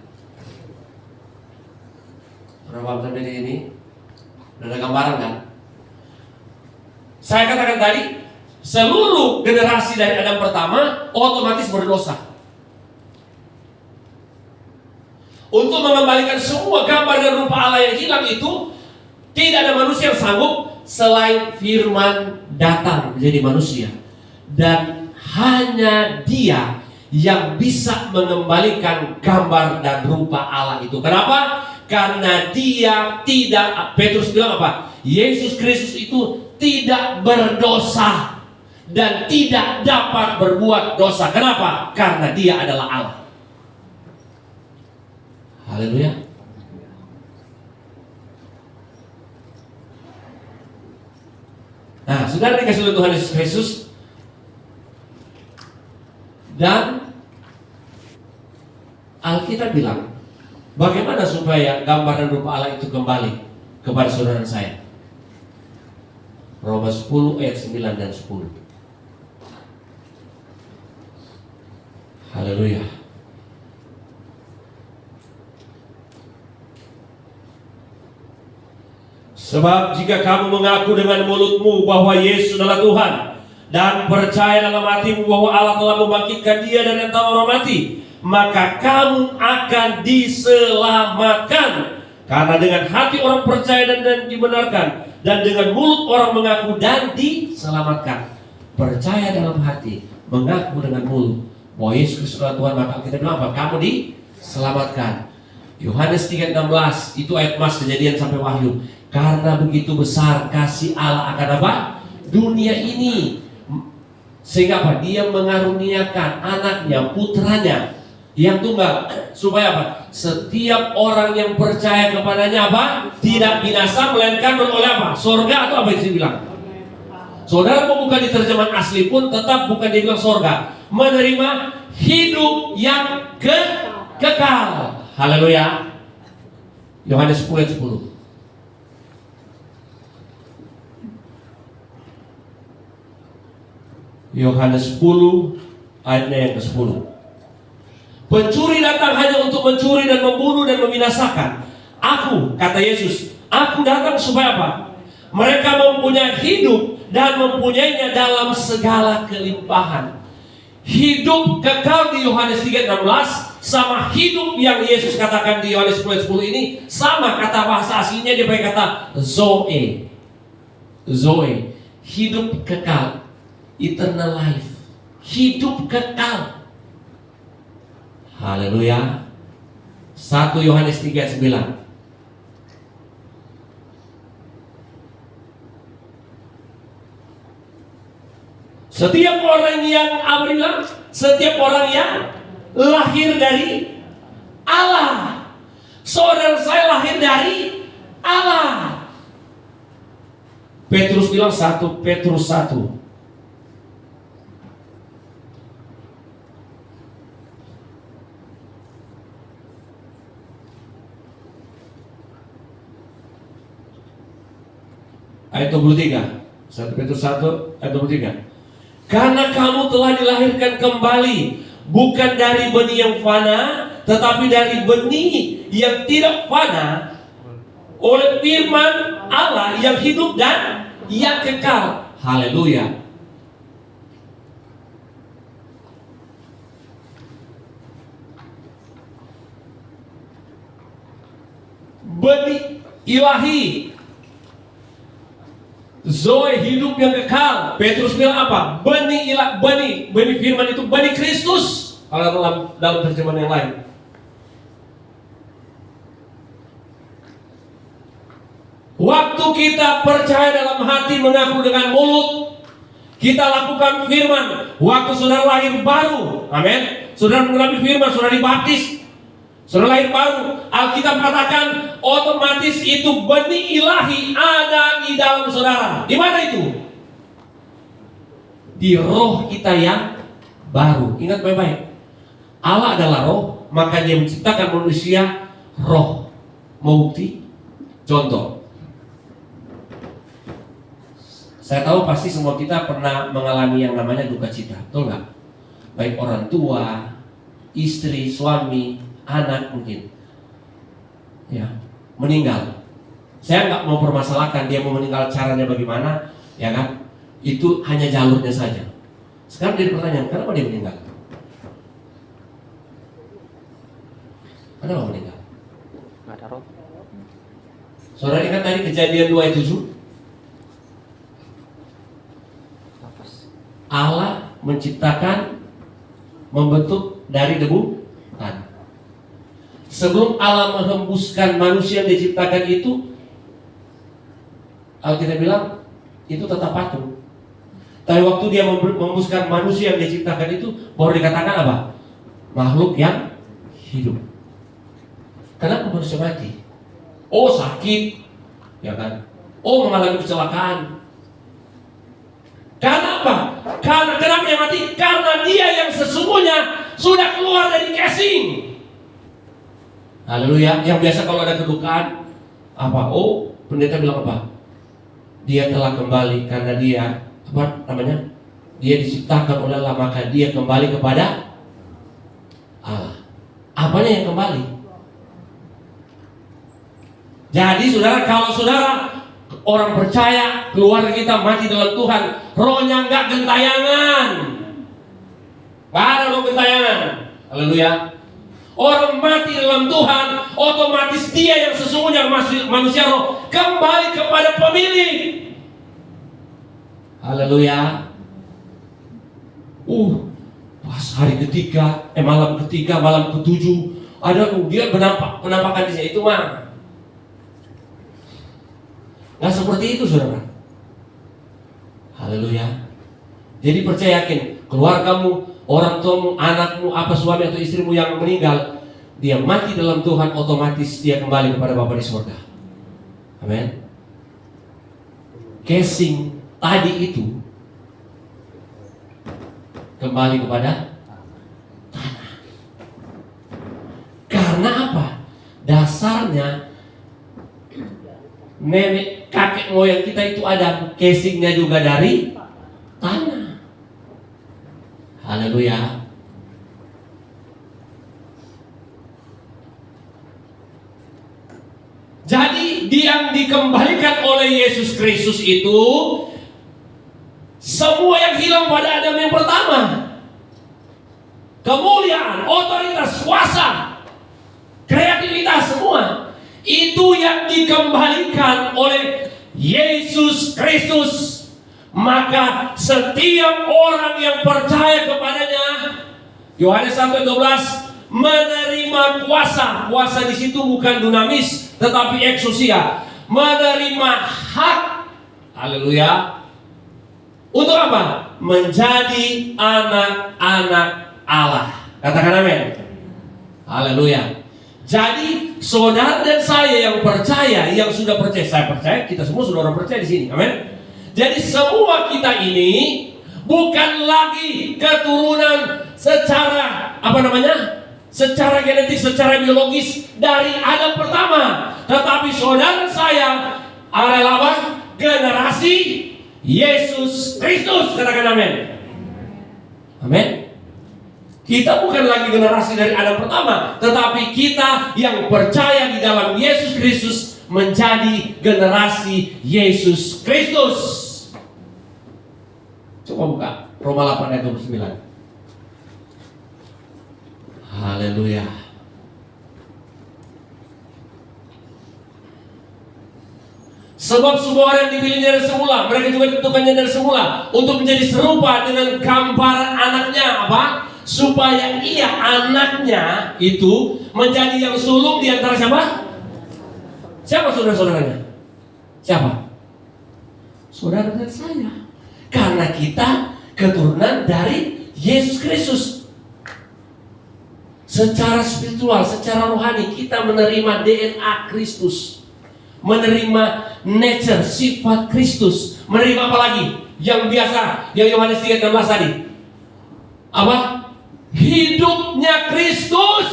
Berapa sampai di ini? Udah ada gambaran kan? Saya katakan tadi, seluruh generasi dari Adam pertama otomatis berdosa. Untuk mengembalikan semua gambar dan rupa Allah yang hilang itu, tidak ada manusia yang sanggup selain firman datang menjadi manusia. Dan hanya Dia yang bisa mengembalikan gambar dan rupa Allah itu. Kenapa? Karena Dia tidak, Petrus bilang apa? Yesus Kristus itu tidak berdosa dan tidak dapat berbuat dosa. Kenapa? Karena Dia adalah Allah. Haleluya. Nah, saudara dikasih oleh Tuhan Yesus Kristus, dan Alkitab bilang bagaimana supaya gambar dan rupa Allah itu kembali kepada saudara saya. Roma 10 ayat 9 dan 10. Haleluya. Sebab jika kamu mengaku dengan mulutmu bahwa Yesus adalah Tuhan dan percaya dalam hatimu bahwa Allah telah membangkitkan Dia dari antara orang mati, maka kamu akan diselamatkan. Karena dengan hati orang percaya dan dibenarkan, dan dengan mulut orang mengaku dan diselamatkan. Percaya dalam hati, mengaku dengan mulut bahwa Yesus Kristus adalah Tuhan, maka kita bilang apa? Kamu diselamatkan. Yohanes 3:16 itu ayat mas Kejadian sampai Wahyu. Karena begitu besar kasih Allah akan apa? Dunia ini, sehingga apa? Dia mengaruniakan anaknya, putranya yang tunggal, supaya apa? Setiap orang yang percaya kepadanya apa? Tidak binasa, melainkan beroleh apa? Sorga, atau apa yang saya bilang? Saudara mau buka di terjemahan asli pun tetap bukan dibilang sorga, menerima hidup yang kekal. Haleluya. Yohanes 10 ayat 10. Yohanes 10 ayatnya yang ke-10. Pencuri datang hanya untuk mencuri dan membunuh dan membinasakan. Aku, kata Yesus, aku datang supaya apa? Mereka mempunyai hidup dan mempunyainya dalam segala kelimpahan. Hidup kekal di Yohanes 3:16 sama hidup yang Yesus katakan di Yohanes 10 ini sama, kata bahasa aslinya dia pakai kata Zoe. Zoe, hidup kekal. Eternal life, hidup kekal. Haleluya. 1 Yohanes 3:9. Setiap orang yang bilang, setiap orang yang lahir dari Allah. Saudara saya lahir dari Allah. Petrus bilang 1 Petrus 1. ayat 23. 1 Petrus 1 ayat 23. Karena kamu telah dilahirkan kembali bukan dari benih yang fana, tetapi dari benih yang tidak fana, oleh firman Allah yang hidup dan yang kekal. Haleluya. Benih ilahi, Zoe, hidup yang kekal. Petrus bilang apa? Benih firman itu benih Kristus. Kalau dalam terjemahan yang lain. Waktu kita percaya dalam hati, mengaku dengan mulut, kita lakukan firman. Waktu saudara lahir baru, amin. Saudara mengalami firman, saudara dibaptis, saudara lahir baru. Alkitab katakan otomatis itu benih ilahi ada di dalam saudara. Di mana itu? Di roh kita yang baru. Ingat baik-baik. Allah adalah roh, maka Dia menciptakan manusia roh. Mau bukti? Contoh. Saya tahu pasti semua kita pernah mengalami yang namanya duka cita, betul nggak? Baik orang tua, istri, suami, anak mungkin, ya, meninggal. Saya nggak mau permasalahkan dia mau meninggal caranya bagaimana, ya kan? Itu hanya jalurnya saja. Sekarang jadi pertanyaan, kenapa dia meninggal? Kenapa meninggal? Nggak ada roh. Saudara ingat tadi Kejadian 2 ayat 7? Allah menciptakan, membentuk dari debu tanah. Sebelum Allah menghembuskan manusia yang diciptakan itu, Alkitab bilang itu tetap patung. Tapi waktu Dia menghembuskan manusia yang diciptakan itu, baru dikatakan apa? Makhluk yang hidup. Kenapa manusia mati? Oh sakit, ya kan? Oh mengalami kecelakaan. Karena apa? Karena kenapa dia mati? Karena dia yang sesungguhnya sudah keluar dari casing. Haleluya. Yang biasa kalau ada kedukaan apa? Oh, pendeta bilang apa? Dia telah kembali karena dia apa namanya? Dia diciptakan oleh Allah, maka dia kembali kepada Allah. Apanya yang kembali? Jadi saudara, kalau saudara orang percaya, keluarga kita mati dalam Tuhan, rohnya enggak gentayangan. Enggak ada roh gentayangan. Haleluya. Orang mati dalam Tuhan, otomatis dia yang sesungguhnya manusia roh kembali kepada pemilik. Haleluya. Pas hari ketiga, malam ketiga, malam ketujuh, ada dia penampakan di sini itu mah. Nah seperti itu saudara. Haleluya. Jadi percaya yakin, keluargamu, orang tuamu, anakmu, apa suami atau istrimu yang meninggal, dia mati dalam Tuhan, otomatis dia kembali kepada Bapa di surga. Amin. Casing tadi itu kembali kepada tanah. Karena apa? Dasarnya nenek kakek moyang kita itu ada casingnya juga dari tanah. Haleluya. Jadi yang dikembalikan oleh Yesus Kristus itu semua yang hilang pada Adam yang pertama. Kemuliaan, otoritas, kuasa, kreativitas semua itu yang dikembalikan oleh Yesus Kristus. Maka setiap orang yang percaya kepadanya, Yohanes 1:12, menerima kuasa. Kuasa di situ bukan dunamis, tetapi ekousia. Menerima hak. Haleluya. Untuk apa? Menjadi anak-anak Allah. Katakan amin. Haleluya. Jadi saudara dan saya yang percaya, yang sudah percaya, saya percaya, kita semua sudah orang percaya di sini, amin. Jadi semua kita ini bukan lagi keturunan secara secara genetik, secara biologis dari Adam pertama, tetapi saudara saya adalah apa? generasi Yesus Kristus. Katakan amin. Amin. Kita bukan lagi generasi dari Adam pertama, tetapi kita yang percaya di dalam Yesus Kristus menjadi generasi Yesus Kristus. Coba buka Roma 8 ayat 29. Haleluya. Sebab semua orang yang dipilihnya dari semula, mereka juga ditentukannya dari semula untuk menjadi serupa dengan gambaran anaknya. Apa? Supaya ia, anaknya itu, menjadi yang sulung di antara siapa? Siapa saudara-saudaranya? Siapa? Saudara dan saya. Karena kita keturunan dari Yesus Kristus. Secara spiritual, secara rohani, kita menerima DNA Kristus, menerima nature, sifat Kristus, menerima apa lagi? Yang biasa, yang Yohanes 3:16 tadi. Apa? Hidupnya Kristus,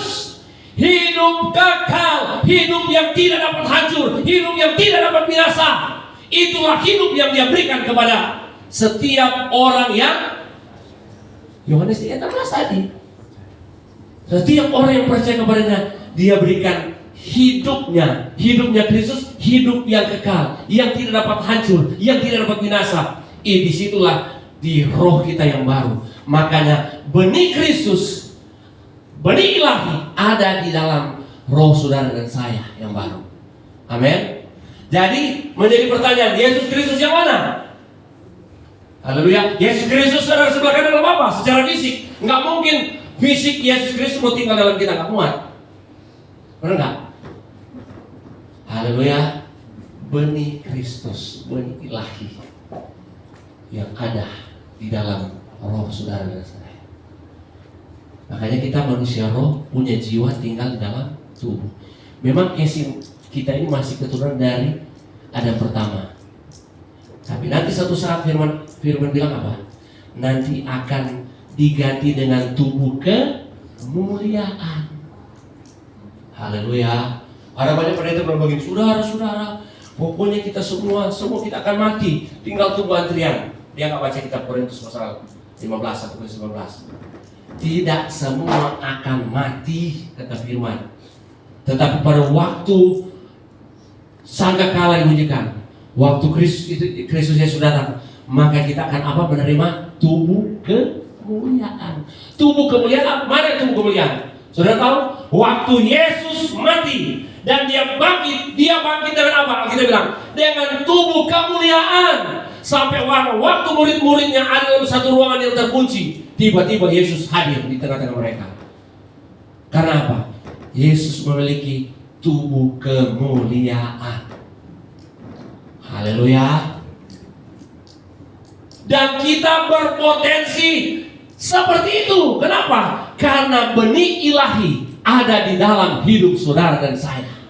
hidup kekal, hidup yang tidak dapat hancur, hidup yang tidak dapat binasa. Itulah hidup yang Dia berikan kepada setiap orang yang Yohanes 3:16 tadi. Setiap orang yang percaya kepadanya, Dia berikan hidupnya Kristus, hidup yang kekal, yang tidak dapat hancur, yang tidak dapat binasa. Disitulah di roh kita yang baru. Makanya benih Kristus, benih ilahi ada di dalam roh saudara dan saya yang baru. Amin. Jadi menjadi pertanyaan, Yesus Kristus yang mana? Haleluya. Yesus Kristus saudara sebelah kanan dalam apa? Secara fisik. Nggak mungkin fisik Yesus Kristus mau tinggal dalam kita, nggak muat. Benar nggak? Haleluya. Benih Kristus, benih ilahi yang ada di dalam roh saudara dan saya. Makanya kita manusia roh, punya jiwa, tinggal di dalam tubuh. Memang casing kita ini masih keturunan dari Adam pertama. Tapi nanti suatu saat firman bilang apa? Nanti akan diganti dengan tubuh kemuliaan. Haleluya. Ada banyak pendeta yang berbagi, saudara-saudara, pokoknya kita semua kita akan mati, tinggal tunggu antrian. Dia nggak baca kitab Korintus pasal 15 atau 19. Tidak semua akan mati, kata firman. Tetapi pada waktu sangkakala dibunyikan, waktu Kristus Yesus datang, maka kita akan apa? Menerima tubuh kemuliaan. Tubuh kemuliaan, mana tubuh kemuliaan? Saudara tahu? Waktu Yesus mati dan Dia bangkit dengan apa? Kita bilang dengan tubuh kemuliaan. Sampai waktu murid-muridnya ada dalam satu ruangan yang terkunci, tiba-tiba Yesus hadir di tengah-tengah mereka. Karena apa? Yesus memiliki tubuh kemuliaan. Haleluya. Dan kita berpotensi seperti itu. Kenapa? Karena benih ilahi ada di dalam hidup saudara dan saya.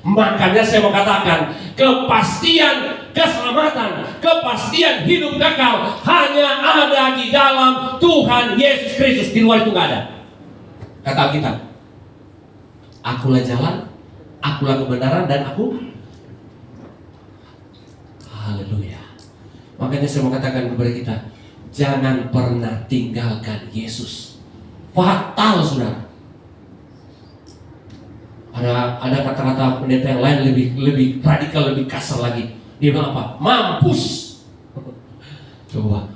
Makanya saya mau katakan, kepastian keselamatan, kepastian hidup kekal hanya ada di dalam Tuhan Yesus Kristus. Di luar itu nggak ada. Kata Alkitab, akulah jalan, akulah kebenaran, dan aku. Haleluya. Makanya saya mau katakan kepada kita, jangan pernah tinggalkan Yesus. Fatal, saudara. Ada kata-kata pendeta yang lain lebih radikal, lebih kasar lagi. Dia bilang apa? Mampus. Coba.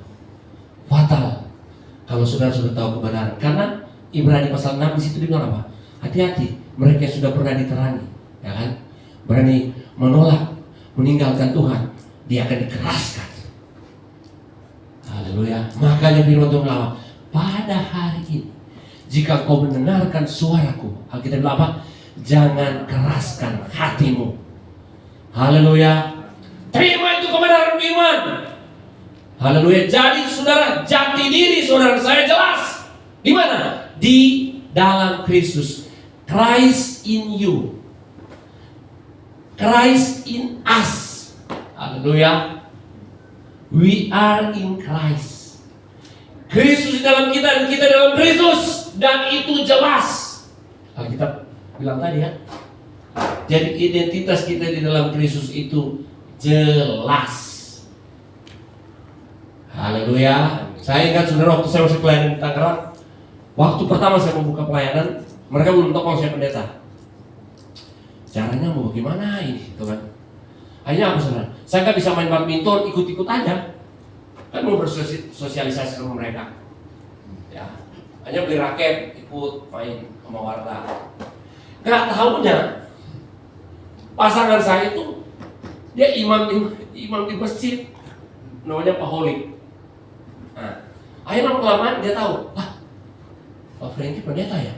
Fatal. Kalau saudara sudah tahu kebenaran. Karena Ibrani pasal 6 di situ dia bilang apa? Hati-hati. Mereka yang sudah pernah diterangi, ya kan? Berani menolak, meninggalkan Tuhan, dia akan dikeraskan. Haleluya. Makanya firman Tuhan bilang, pada hari ini, jika kau mendengarkan suaraku, Alkitab bilang apa? Jangan keraskan hatimu. Haleluya. Terima itu kebenaran firman. Haleluya. Jadi saudara, jati diri saudara saya jelas. Di mana? Di dalam Kristus. Christ in you, Christ in us. Haleluya. We are in Christ. Kristus di dalam kita dan kita dalam Kristus. Dan itu jelas. Alkitab bilang tadi ya. Jadi identitas kita di dalam Kristus itu jelas. Haleluya. Saya ingat saudara, waktu saya masih pelayanan di Tangerang, waktu pertama saya membuka pelayanan, mereka belum tahu kalau saya pendeta. Caranya mau bagaimana ini, gitu kan? Akhirnya apa saudara? Saya nggak bisa main badminton, ikut-ikut aja. Kan mau bersosialisasi sama mereka. Ya, hanya beli raket, ikut main sama warga. Nggak tahunya pasangan saya itu dia imam di masjid, namanya Pak Holik. Nah, akhirnya lama-kelamaan dia tahu, Pak Franky pendeta ya.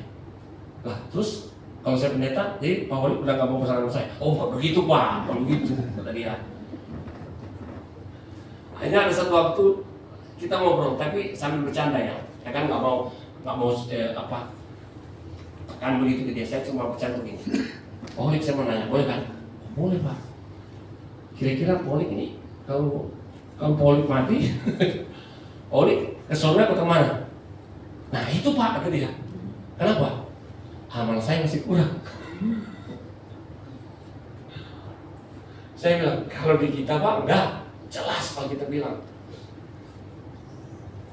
Lah, terus kalau saya pendeta, jadi Pak Holik udah nggak mau pasangan sama saya. Oh, begitu Pak, begitu kata dia. Akhirnya ada satu waktu kita ngobrol, tapi sambil bercanda ya. Saya kan nggak mau kan begitu ke dia. Saya cuma bercanda begini. Pak Holik, saya mau nanya, boleh kan? Oh, boleh Pak. Kira-kira Pak Holik ini kalau Pak Holik mati, Pak Holik ke surga atau kemana? Nah itu Pak, kata dia. Kenapa? Amal saya masih kurang. Saya bilang, kalau di kita Pak, enggak. Jelas kalau kita bilang.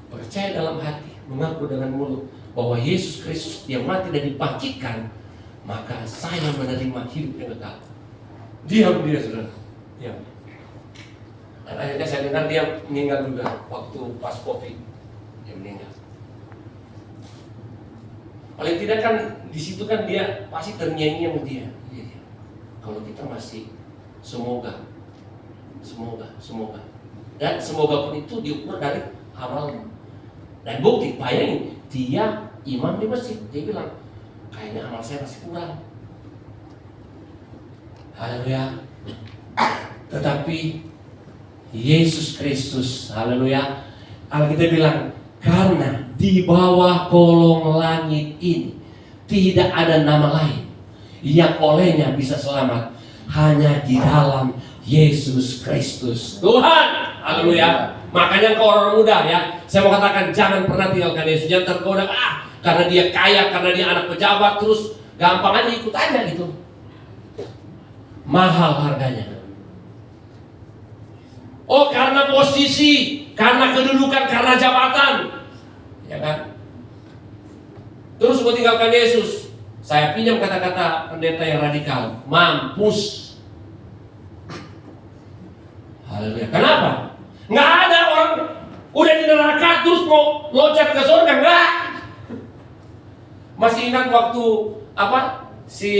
Percaya dalam hati, mengaku dengan mulut bahwa Yesus Kristus yang mati dan dibangkitkan, maka saya menerima hidup yang kekal. Diam dia saudara. Diam. Dan akhirnya saya dengar dia meninggal juga waktu pas COVID. Dia meninggal. Paling tidak kan di situ kan dia pasti ternyanyi sama dia. Kalau kita masih semoga. Dan semoga pun itu diukur dari amalnya. Dan bukti, bayangin, dia imam di masjid. Dia bilang, kayaknya amal saya masih kurang. Haleluya. Tetapi Yesus Kristus, haleluya, Alkitab bilang, karena di bawah kolong langit ini tidak ada nama lain yang olehnya bisa selamat, hanya di dalam Yesus Kristus Tuhan. Haleluya. Makanya kau orang muda ya, saya mau katakan jangan pernah tinggalkan Yesus. Jangan tergoda karena dia kaya, karena dia anak pejabat, terus gampang aja ikut aja gitu. Mahal harganya. Oh, karena posisi, karena kedudukan, karena jabatan, ya kan? Terus mau tinggalkan Yesus. Saya pinjam kata-kata pendeta yang radikal, mampus. Haleluya. Kenapa? Nggak ada orang udah di neraka terus mau loncat ke surga, enggak. Masih ingat waktu si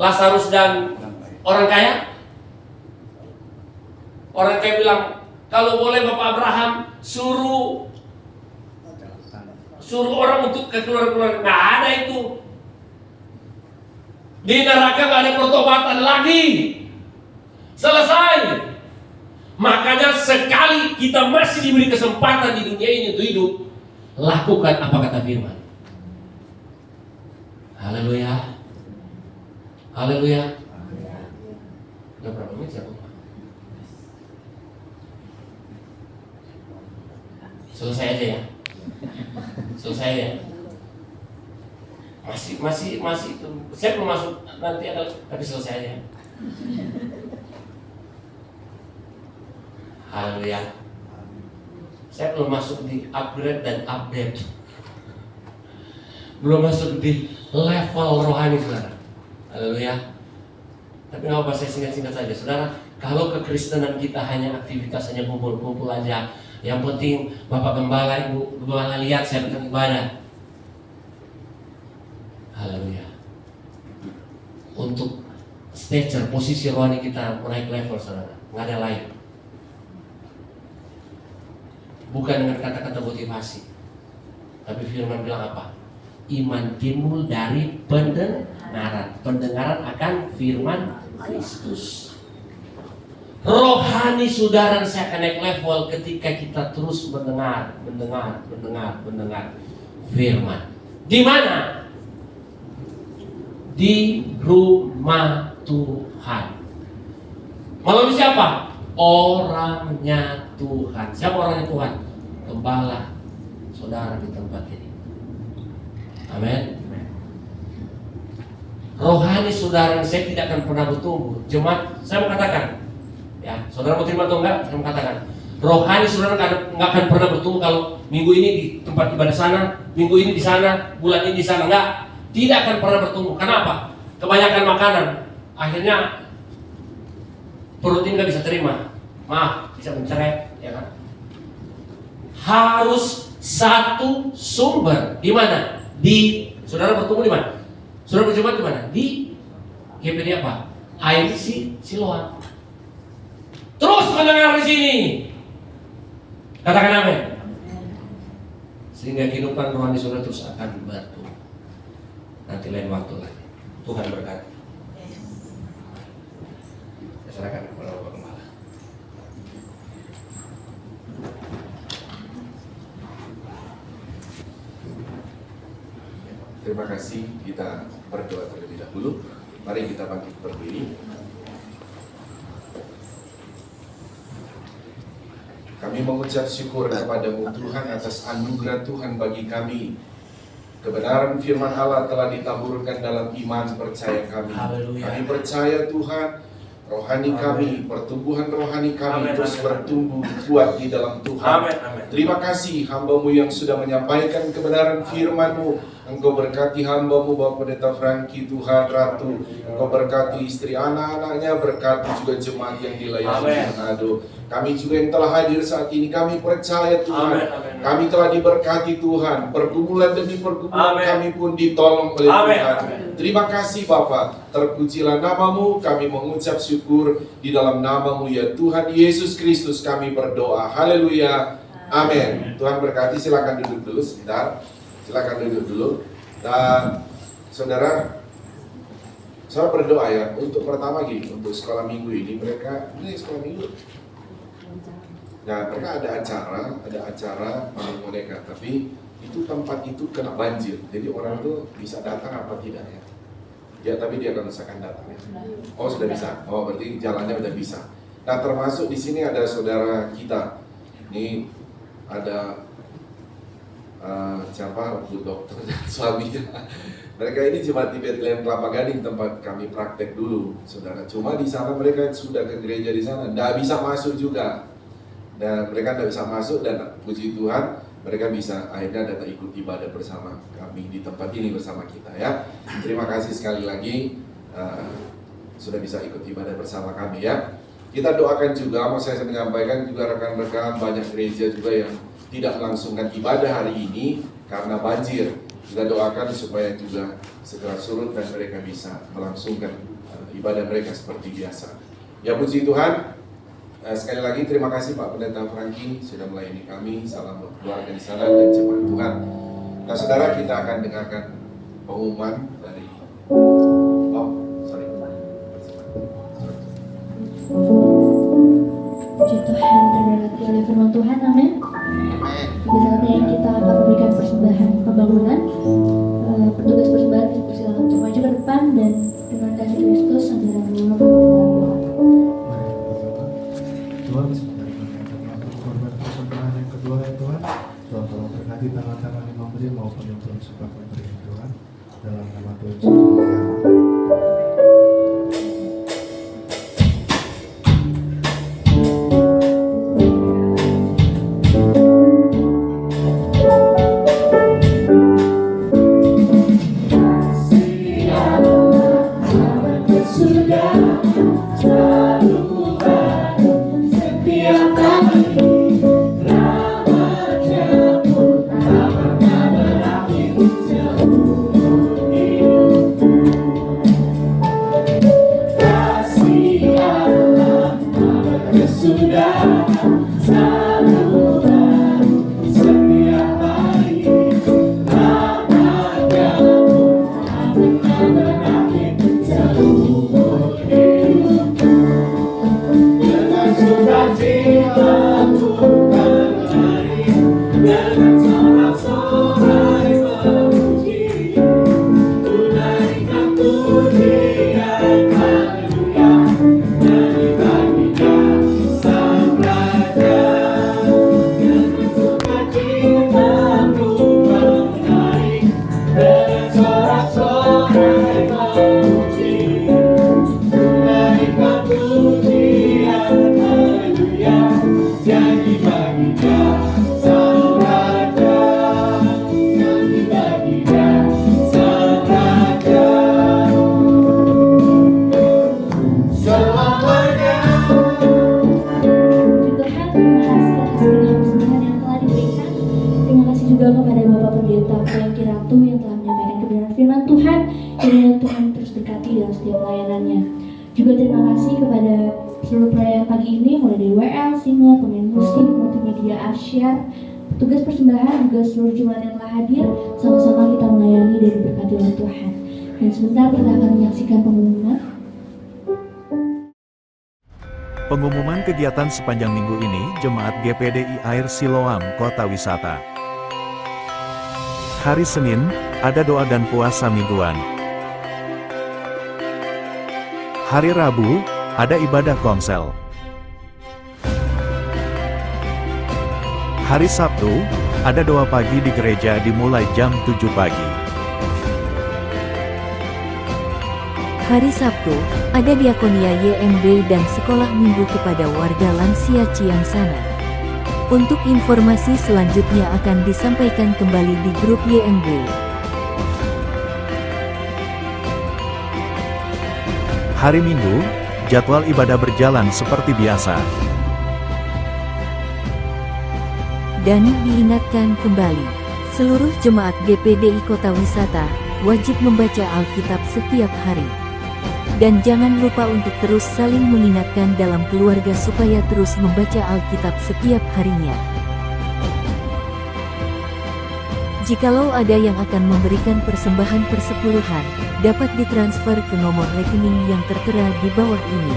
Lazarus dan orang kaya? Orang kaya bilang, kalau boleh Bapak Abraham suruh orang untuk keluar-keluar. Nggak ada itu. Di neraka nggak ada pertobatan lagi. Selesai. Makanya sekali kita masih diberi kesempatan di dunia ini untuk hidup, lakukan apa kata firman. Haleluya. Haleluya. Udah berapa menit ya? Selesai aja ya. Selesai ya. Masih itu. Saya belum masuk nanti ada, tapi selesai aja. Haleluya. Saya belum masuk di upgrade dan update. Belum masuk di level rohani saudara. Haleluya. Tapi nggak apa, saya singkat-singkat saja saudara. Kalau kekristenan kita hanya aktivitas, hanya kumpul-kumpul aja, yang penting Bapak Gembala, Ibu Gembala lihat saya datang ibadah. Haleluya. Untuk stature, posisi rohani kita naik level saudara, nggak ada lain. Bukan dengan kata-kata motivasi, tapi firman bilang apa? Iman timbul dari pendengaran akan firman Kristus. Rohani saudara saya akan naik level ketika kita terus mendengar firman. Di mana? Di rumah Tuhan. Melalui siapa? Orangnya Tuhan. Siapa orangnya Tuhan? Gembala saudara di tempat ini. Amin. Rohani saudara saya tidak akan pernah bertumbuh. Jemaat, saya mau katakan Ya, saudara mau terima atau enggak? Saya katakan, rohani saudara nggak akan pernah bertumbuh kalau minggu ini di tempat ibadah sana, minggu ini di sana, bulan ini di sana, enggak. Tidak akan pernah bertumbuh. Kenapa? Kebanyakan makanan, akhirnya perut ini nggak bisa terima. Maaf, bisa menceret, ya kan? Harus satu sumber. Di mana? Di saudara bertumbuh di mana? Saudara berjumpa di mana? Di GPD apa? Air Siloam. Terus mendengar di sini. Katakan amin. Sehingga kehidupan rohani saudara terus akan bertumbuh. Nanti lain waktu lagi. Tuhan berkati. Saya serahkan kepada Bapak Gembala. Terima kasih, kita berdoa terlebih dahulu. Mari kita bangkit berdiri. Kami mengucap syukur kepada-Mu Tuhan atas anugerah Tuhan bagi kami. Kebenaran firman Allah telah ditaburkan dalam iman percaya kami. Haleluya. Kami percaya Tuhan, rohani kami, pertumbuhan rohani kami Amin, terus amin. bertumbuh kuat di dalam Tuhan. Amin, amin. Terima kasih hamba-Mu yang sudah menyampaikan kebenaran firman-Mu. Engkau berkati hamba-Mu Bapak Pendeta Franky, Tuhan Ratu. Engkau berkati istri anak-anaknya, berkati juga jemaat yang dilayani Amin. Manado. Kami juga yang telah hadir saat ini, kami percaya Tuhan. Amin, amin. Kami telah diberkati Tuhan. Pergumulan demi pergumulan Amin. kami pun ditolong oleh Amin, Tuhan. amin. Terima kasih Bapa. Terpujilah nama-Mu. Kami mengucap syukur di dalam nama-Mu ya Tuhan Yesus Kristus kami berdoa. Haleluya. Amin. Tuhan berkati. Silakan duduk dulu sebentar. Silakan duduk dulu. Dan saudara, saya berdoa ya untuk pertama gini, untuk sekolah minggu ini ini sekolah minggu. Nah, mereka ada acara malam boneka, tapi itu tempat itu kena banjir, jadi orang tuh bisa datang apa tidak ya? Ya, tapi dia akan usahakan datang ya. Oh, sudah bisa. Oh, berarti jalannya udah bisa. Nah, termasuk di sini ada saudara kita. Ini ada siapa? Bu dokter dan suaminya. Mereka ini jemaat di Bethlehem Kelapa Gading tempat kami praktek dulu, saudara. Cuma di sana mereka sudah ke gereja di sana, nggak bisa masuk juga. Dan mereka tidak bisa masuk dan puji Tuhan mereka bisa akhirnya datang ikut ibadah bersama kami di tempat ini bersama kita ya. Terima kasih sekali lagi sudah bisa ikut ibadah bersama kami ya. Kita doakan juga, mau saya menyampaikan juga rekan-rekan banyak gereja juga yang tidak melangsungkan ibadah hari ini karena banjir. Kita doakan supaya juga segera surut dan mereka bisa melangsungkan ibadah mereka seperti biasa. Ya puji Tuhan. Sekali lagi terima kasih Pak Pendeta Franky sudah melayani kami. Salam buat keluarga di sana dan jemaat Tuhan. Nah saudara, kita akan dengarkan pengumuman dari Puji Tuhan, terberkati oleh firman Tuhan, amin. Jadi saatnya kita akan memberikan persembahan pembangunan. Petugas persembahan dipersilakan untuk maju ke depan dan dengan kasih Kristus saudara berdoa. Tuhan, sebentar kami korban persembahan yang kedua ya Tuhan. Tuhan tolong berkati tangan-tangan yang memberi maupun yang belum sempat memberi ya Tuhan. Dalam nama Tuhan Yesus. Pujian Kiranya Tuhan terus berkati dalam setiap pelayanannya. Juga terima kasih kepada seluruh pelayan pagi ini, mulai dari WL, Singa, pemain musik, multimedia Asyar, petugas persembahan, juga seluruh jemaat yang telah hadir. Sama-sama kita melayani dan diberkati oleh Tuhan. Dan sebentar kita akan menyaksikan pengumuman. Pengumuman kegiatan sepanjang minggu ini, Jemaat GPDI Air Siloam, Kota Wisata. Hari Senin, ada doa dan puasa mingguan. Hari Rabu, ada ibadah konsel. Hari Sabtu, ada doa pagi di gereja dimulai jam 7 pagi. Hari Sabtu, ada diakonia YMB dan sekolah minggu kepada warga lansia Ciangsana. Untuk informasi selanjutnya akan disampaikan kembali di grup YMB. Hari Minggu, jadwal ibadah berjalan seperti biasa. Dan diingatkan kembali, seluruh jemaat GPDI Kota Wisata wajib membaca Alkitab setiap hari. Dan jangan lupa untuk terus saling mengingatkan dalam keluarga supaya terus membaca Alkitab setiap harinya. Jikalau ada yang akan memberikan persembahan persepuluhan, dapat ditransfer ke nomor rekening yang tertera di bawah ini.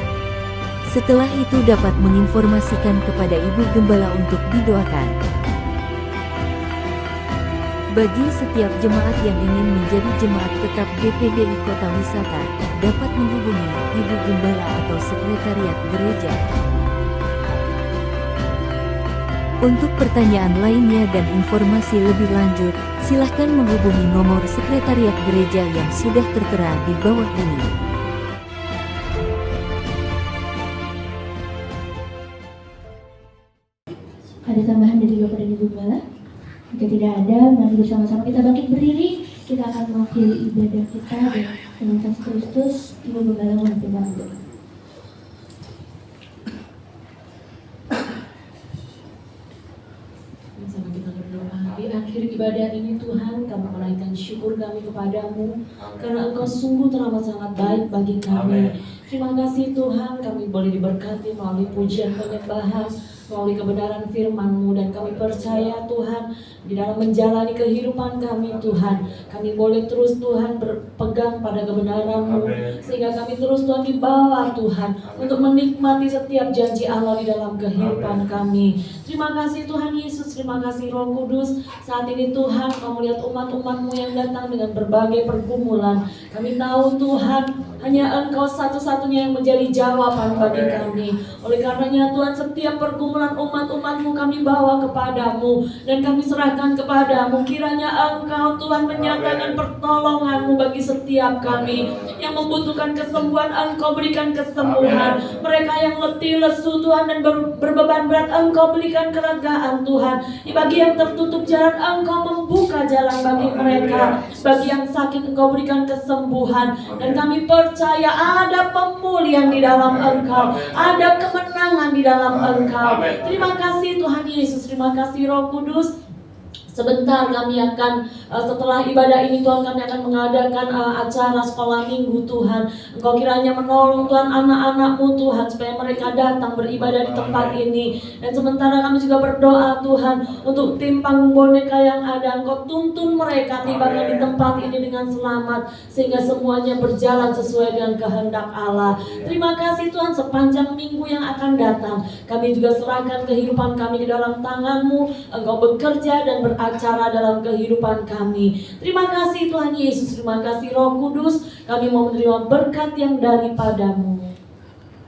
Setelah itu dapat menginformasikan kepada Ibu Gembala untuk didoakan. Bagi setiap jemaat yang ingin menjadi jemaat tetap GPDI Kota Wisata, dapat menghubungi Ibu Gembala atau Sekretariat Gereja. Untuk pertanyaan lainnya dan informasi lebih lanjut, silahkan menghubungi nomor Sekretariat Gereja yang sudah tertera di bawah ini. Ada tambahan dari Bapak dan Ibu Gembala? Jika tidak ada, mari bersama-sama kita bangkit berdiri. Kita akan mengakhiri ibadah kita dengan kasih Kristus. Ibu Gembala menerima doa. Sama kita berdoa. Di akhir ibadah ini Tuhan, kami menaikkan syukur kami kepadamu karena Engkau sungguh teramat sangat baik bagi kami. Terima kasih Tuhan, kami boleh diberkati melalui pujian penyembahan, melalui kebenaran firman-Mu, dan kami percaya Tuhan di dalam menjalani kehidupan kami Tuhan, kami boleh terus Tuhan berpegang pada kebenaran-Mu, sehingga kami terus Tuhan dibawa Tuhan untuk menikmati setiap janji Allah di dalam kehidupan kami. Terima kasih Tuhan Yesus, terima kasih Roh Kudus. Saat ini Tuhan, Kau melihat umat-umat-Mu yang datang dengan berbagai pergumulan. Kami tahu Tuhan, hanya Engkau satu-satunya yang menjadi jawaban bagi kami. Oleh karenanya Tuhan, setiap pergumulan umat-umat-Mu kami bawa kepadamu dan kami serahkan kepadamu. Kiranya Engkau Tuhan menyatakan pertolongan-Mu bagi setiap kami yang membutuhkan kesembuhan. Engkau berikan kesembuhan. Mereka yang letih, lesu Tuhan dan berbeban berat, Engkau berikan kelegaan Tuhan. Bagi yang tertutup jalan, Engkau membuka jalan bagi mereka. Bagi yang sakit, Engkau berikan kesembuhan. Dan kami percaya ada pemulihan di dalam Engkau, ada kemenangan di dalam Engkau. Terima kasih Tuhan Yesus, terima kasih Roh Kudus. Sebentar kami akan setelah ibadah ini Tuhan, kami akan mengadakan acara sekolah minggu Tuhan. Engkau kiranya menolong Tuhan anak-anak-Mu Tuhan, supaya mereka datang beribadah di tempat ini. Dan sementara kami juga berdoa Tuhan untuk tim panggung boneka yang ada. Engkau tuntun mereka tibakan di tempat ini dengan selamat, sehingga semuanya berjalan sesuai dengan kehendak Allah. Terima kasih Tuhan, sepanjang minggu yang akan datang kami juga serahkan kehidupan kami di dalam tangan-Mu. Engkau bekerja dan beracara dalam kehidupan kami. Terima kasih Tuhan Yesus, terima kasih Roh Kudus. Kami mau menerima berkat yang daripadamu.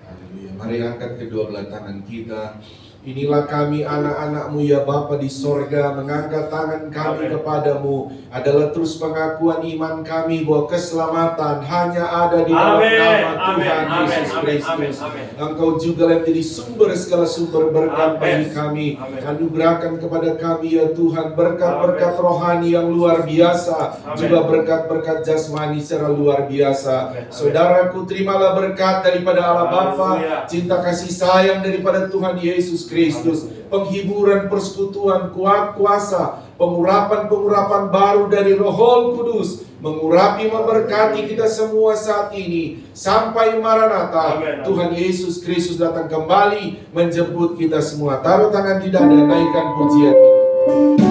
Haleluya. Mari angkat kedua belah tangan kita. Inilah kami anak-anak-Mu ya Bapa di sorga, mengangkat tangan kami kepadamu adalah terus pengakuan iman kami bahwa keselamatan hanya ada di dalam nama Tuhan Yesus Kristus. Engkau juga yang menjadi sumber segala sumber berkat bagi kami. Anugerahkan kepada kami ya Tuhan berkat-berkat rohani yang luar biasa, juga berkat-berkat jasmani secara luar biasa. Saudaraku, terimalah berkat daripada Allah Bapa, cinta kasih sayang daripada Tuhan Yesus Kristus, penghiburan persekutuan kuat kuasa, pengurapan-pengurapan baru dari Roh Kudus mengurapi, memberkati kita semua saat ini sampai Maranatha. Tuhan Yesus Kristus datang kembali menjemput kita semua. Taruh tangan di dada, naikkan pujian ini.